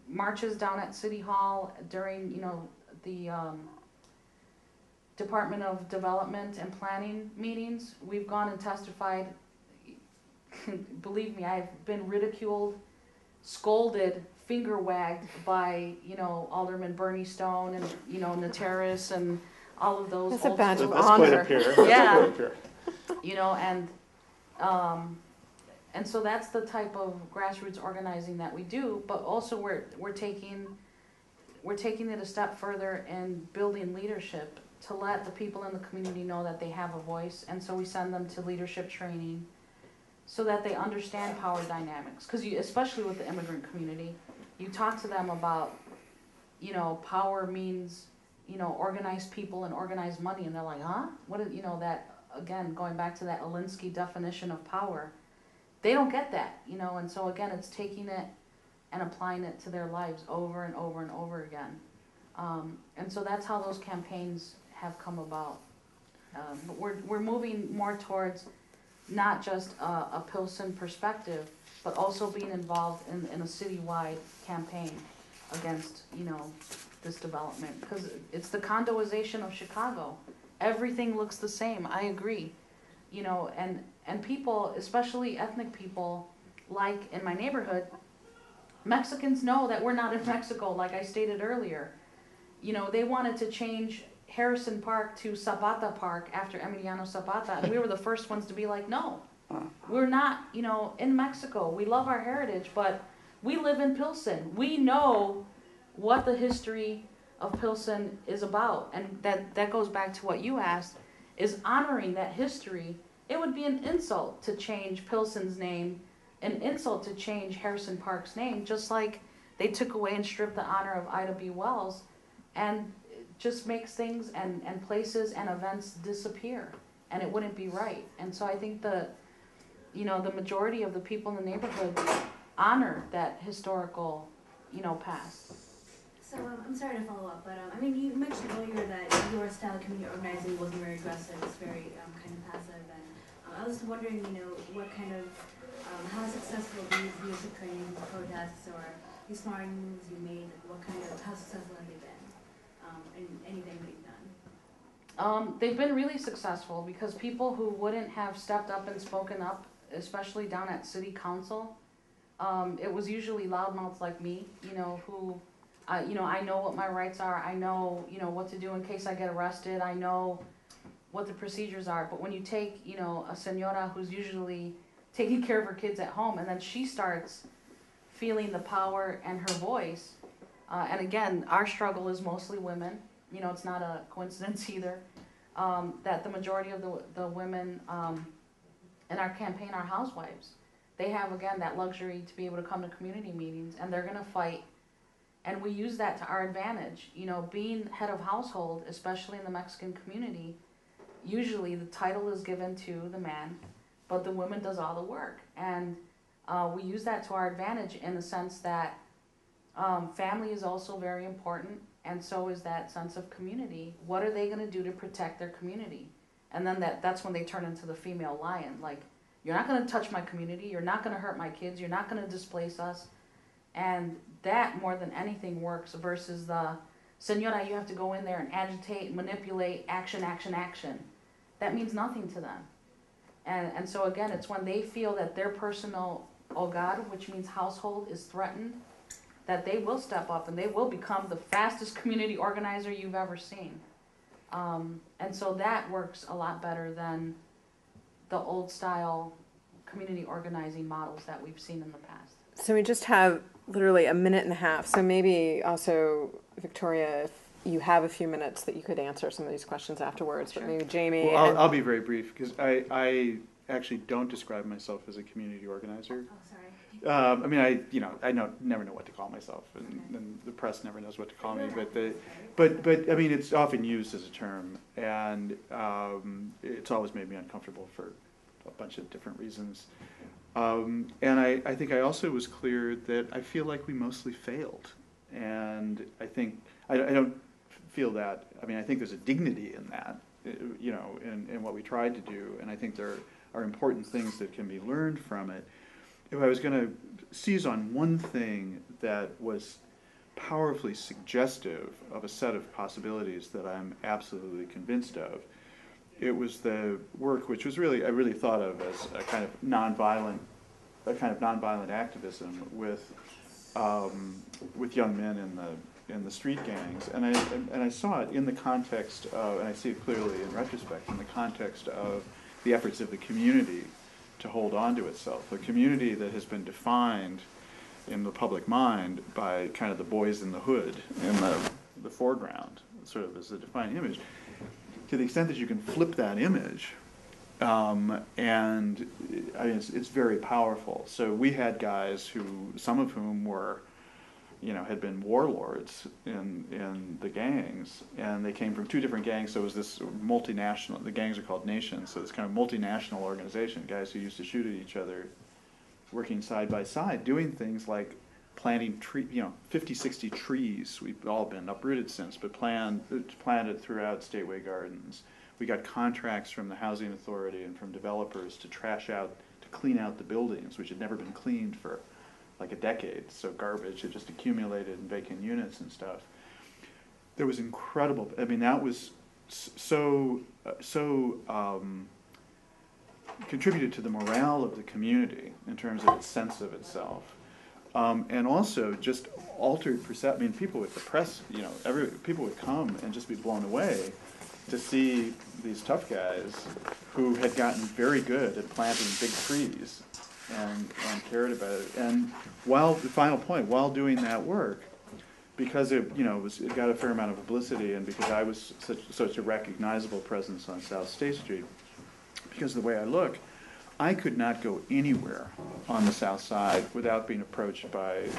marches down at City Hall during, you know, the Department of Development and Planning meetings. We've gone and testified. Believe me, I've been ridiculed, scolded, finger wagged by, you know, Alderman Bernie Stone and, you know, Nateris and all of those. That's a badge of That's honor. quite a peer. Yeah. You know, and so that's the type of grassroots organizing that we do. But also we're taking it a step further in building leadership to let the people in the community know that they have a voice. And so we send them to leadership training so that they understand power dynamics. Because especially with the immigrant community, you talk to them about, you know, power means, you know, organized people and organized money, and they're like, huh? What is, you know, that, again, going back to that Alinsky definition of power, they don't get that, you know, and so again, it's taking it and applying it to their lives over and over and over again. And so that's how those campaigns have come about. But we're moving more towards not just a Pilsen perspective, but also being involved in a citywide campaign against, you know, this development. Because it's the condoization of Chicago. Everything looks the same, I agree. You know, and people, especially ethnic people, like in my neighborhood, Mexicans know that we're not in Mexico, like I stated earlier. You know, they wanted to change Harrison Park to Zapata Park after Emiliano Zapata, and we were the first ones to be like, no, we're not, you know, in Mexico. We love our heritage, but we live in Pilsen. We know what the history of Pilsen is about, and that goes back to what you asked, is honoring that history. It would be an insult to change Pilsen's name, an insult to change Harrison Park's name, just like they took away and stripped the honor of Ida B. Wells, and just makes things and places and events disappear, and it wouldn't be right. And so I think the majority of the people in the neighborhood honor that historical, you know, past. So I'm sorry to follow up, but I mean, you mentioned earlier that your style of community organizing wasn't very aggressive, it's very kind of passive, and I was wondering, what kind of, how successful these leadership trainings, protests, or these smarting moves you made, how successful have they been in anything that you've done? They've been really successful because people who wouldn't have stepped up and spoken up, especially down at city council, it was usually loudmouths like me, who, I know what my rights are. I know, what to do in case I get arrested. I know what the procedures are. But when you take, a senora who's usually taking care of her kids at home, and then she starts feeling the power and her voice, and again, our struggle is mostly women. It's not a coincidence either, that the majority of the women in our campaign are housewives. They have, again, that luxury to be able to come to community meetings, and they're gonna fight. And we use that to our advantage. Being head of household, especially in the Mexican community, usually the title is given to the man, but the woman does all the work. And we use that to our advantage in the sense that family is also very important, and so is that sense of community. What are they gonna do to protect their community? And then that's when they turn into the female lion. Like, you're not gonna touch my community, you're not gonna hurt my kids, you're not gonna displace us. And that, more than anything, works versus the, senora, you have to go in there and agitate, manipulate, action, action, action. That means nothing to them. And so again, it's when they feel that their personal hogar, which means household, is threatened, that they will step up and they will become the fastest community organizer you've ever seen. And so that works a lot better than the old style community organizing models that we've seen in the past. So we just have literally a minute and a half. So maybe also, Victoria, if you have a few minutes that you could answer some of these questions afterwards, Sure. but maybe Jamie. Well, I'll be very brief because I actually don't describe myself as a community organizer. Oh, sorry. I mean, I never know what to call myself, and the press never knows what to call me. But I mean, it's often used as a term, and it's always made me uncomfortable for a bunch of different reasons. And I think I also was clear that I feel like we mostly failed, and I think I don't feel that. I mean, I think there's a dignity in that, in what we tried to do, and I think there are important things that can be learned from it. If I was going to seize on one thing that was powerfully suggestive of a set of possibilities that I'm absolutely convinced of, it was the work which was I really thought of as a kind of nonviolent activism with young men in the street gangs, and I saw it in the context of, and I see it clearly in retrospect, in the context of the efforts of the community to hold on to itself, a community that has been defined in the public mind by kind of the boys in the hood in the foreground, sort of as a defining image. To the extent that you can flip that image, and I mean, it's very powerful. So we had guys some of whom were, had been warlords in the gangs, and they came from two different gangs. So it was this multinational. The gangs are called nations. So this kind of multinational organization. Guys who used to shoot at each other, working side by side, doing things like planting 50, 60 trees. We've all been uprooted since, but planted throughout stateway gardens. We got contracts from the housing authority and from developers to clean out the buildings, which had never been cleaned for like a decade. So garbage had just accumulated in vacant units and stuff. There was incredible. I mean, that was so contributed to the morale of the community in terms of its sense of itself. And also just altered perception. I mean, people at the press, people would come and just be blown away to see these tough guys who had gotten very good at planting big trees and cared about it. And while doing that work, because it got a fair amount of publicity, and because I was such a recognizable presence on South State Street, because of the way I look, I could not go anywhere on the South Side without being approached by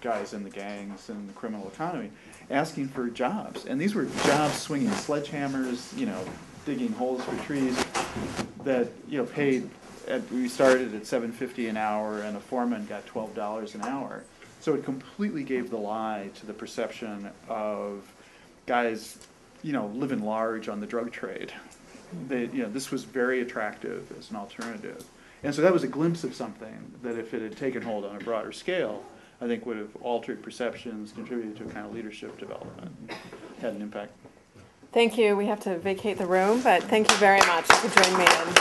guys in the gangs and the criminal economy asking for jobs. And these were jobs swinging sledgehammers, digging holes for trees that, paid, we started at $7.50 an hour, and a foreman got $12 an hour. So it completely gave the lie to the perception of guys, living large on the drug trade. this was very attractive as an alternative. And so that was a glimpse of something that if it had taken hold on a broader scale, I think would have altered perceptions, contributed to a kind of leadership development, had an impact. Thank you. We have to vacate the room, but thank you very much for joining me in.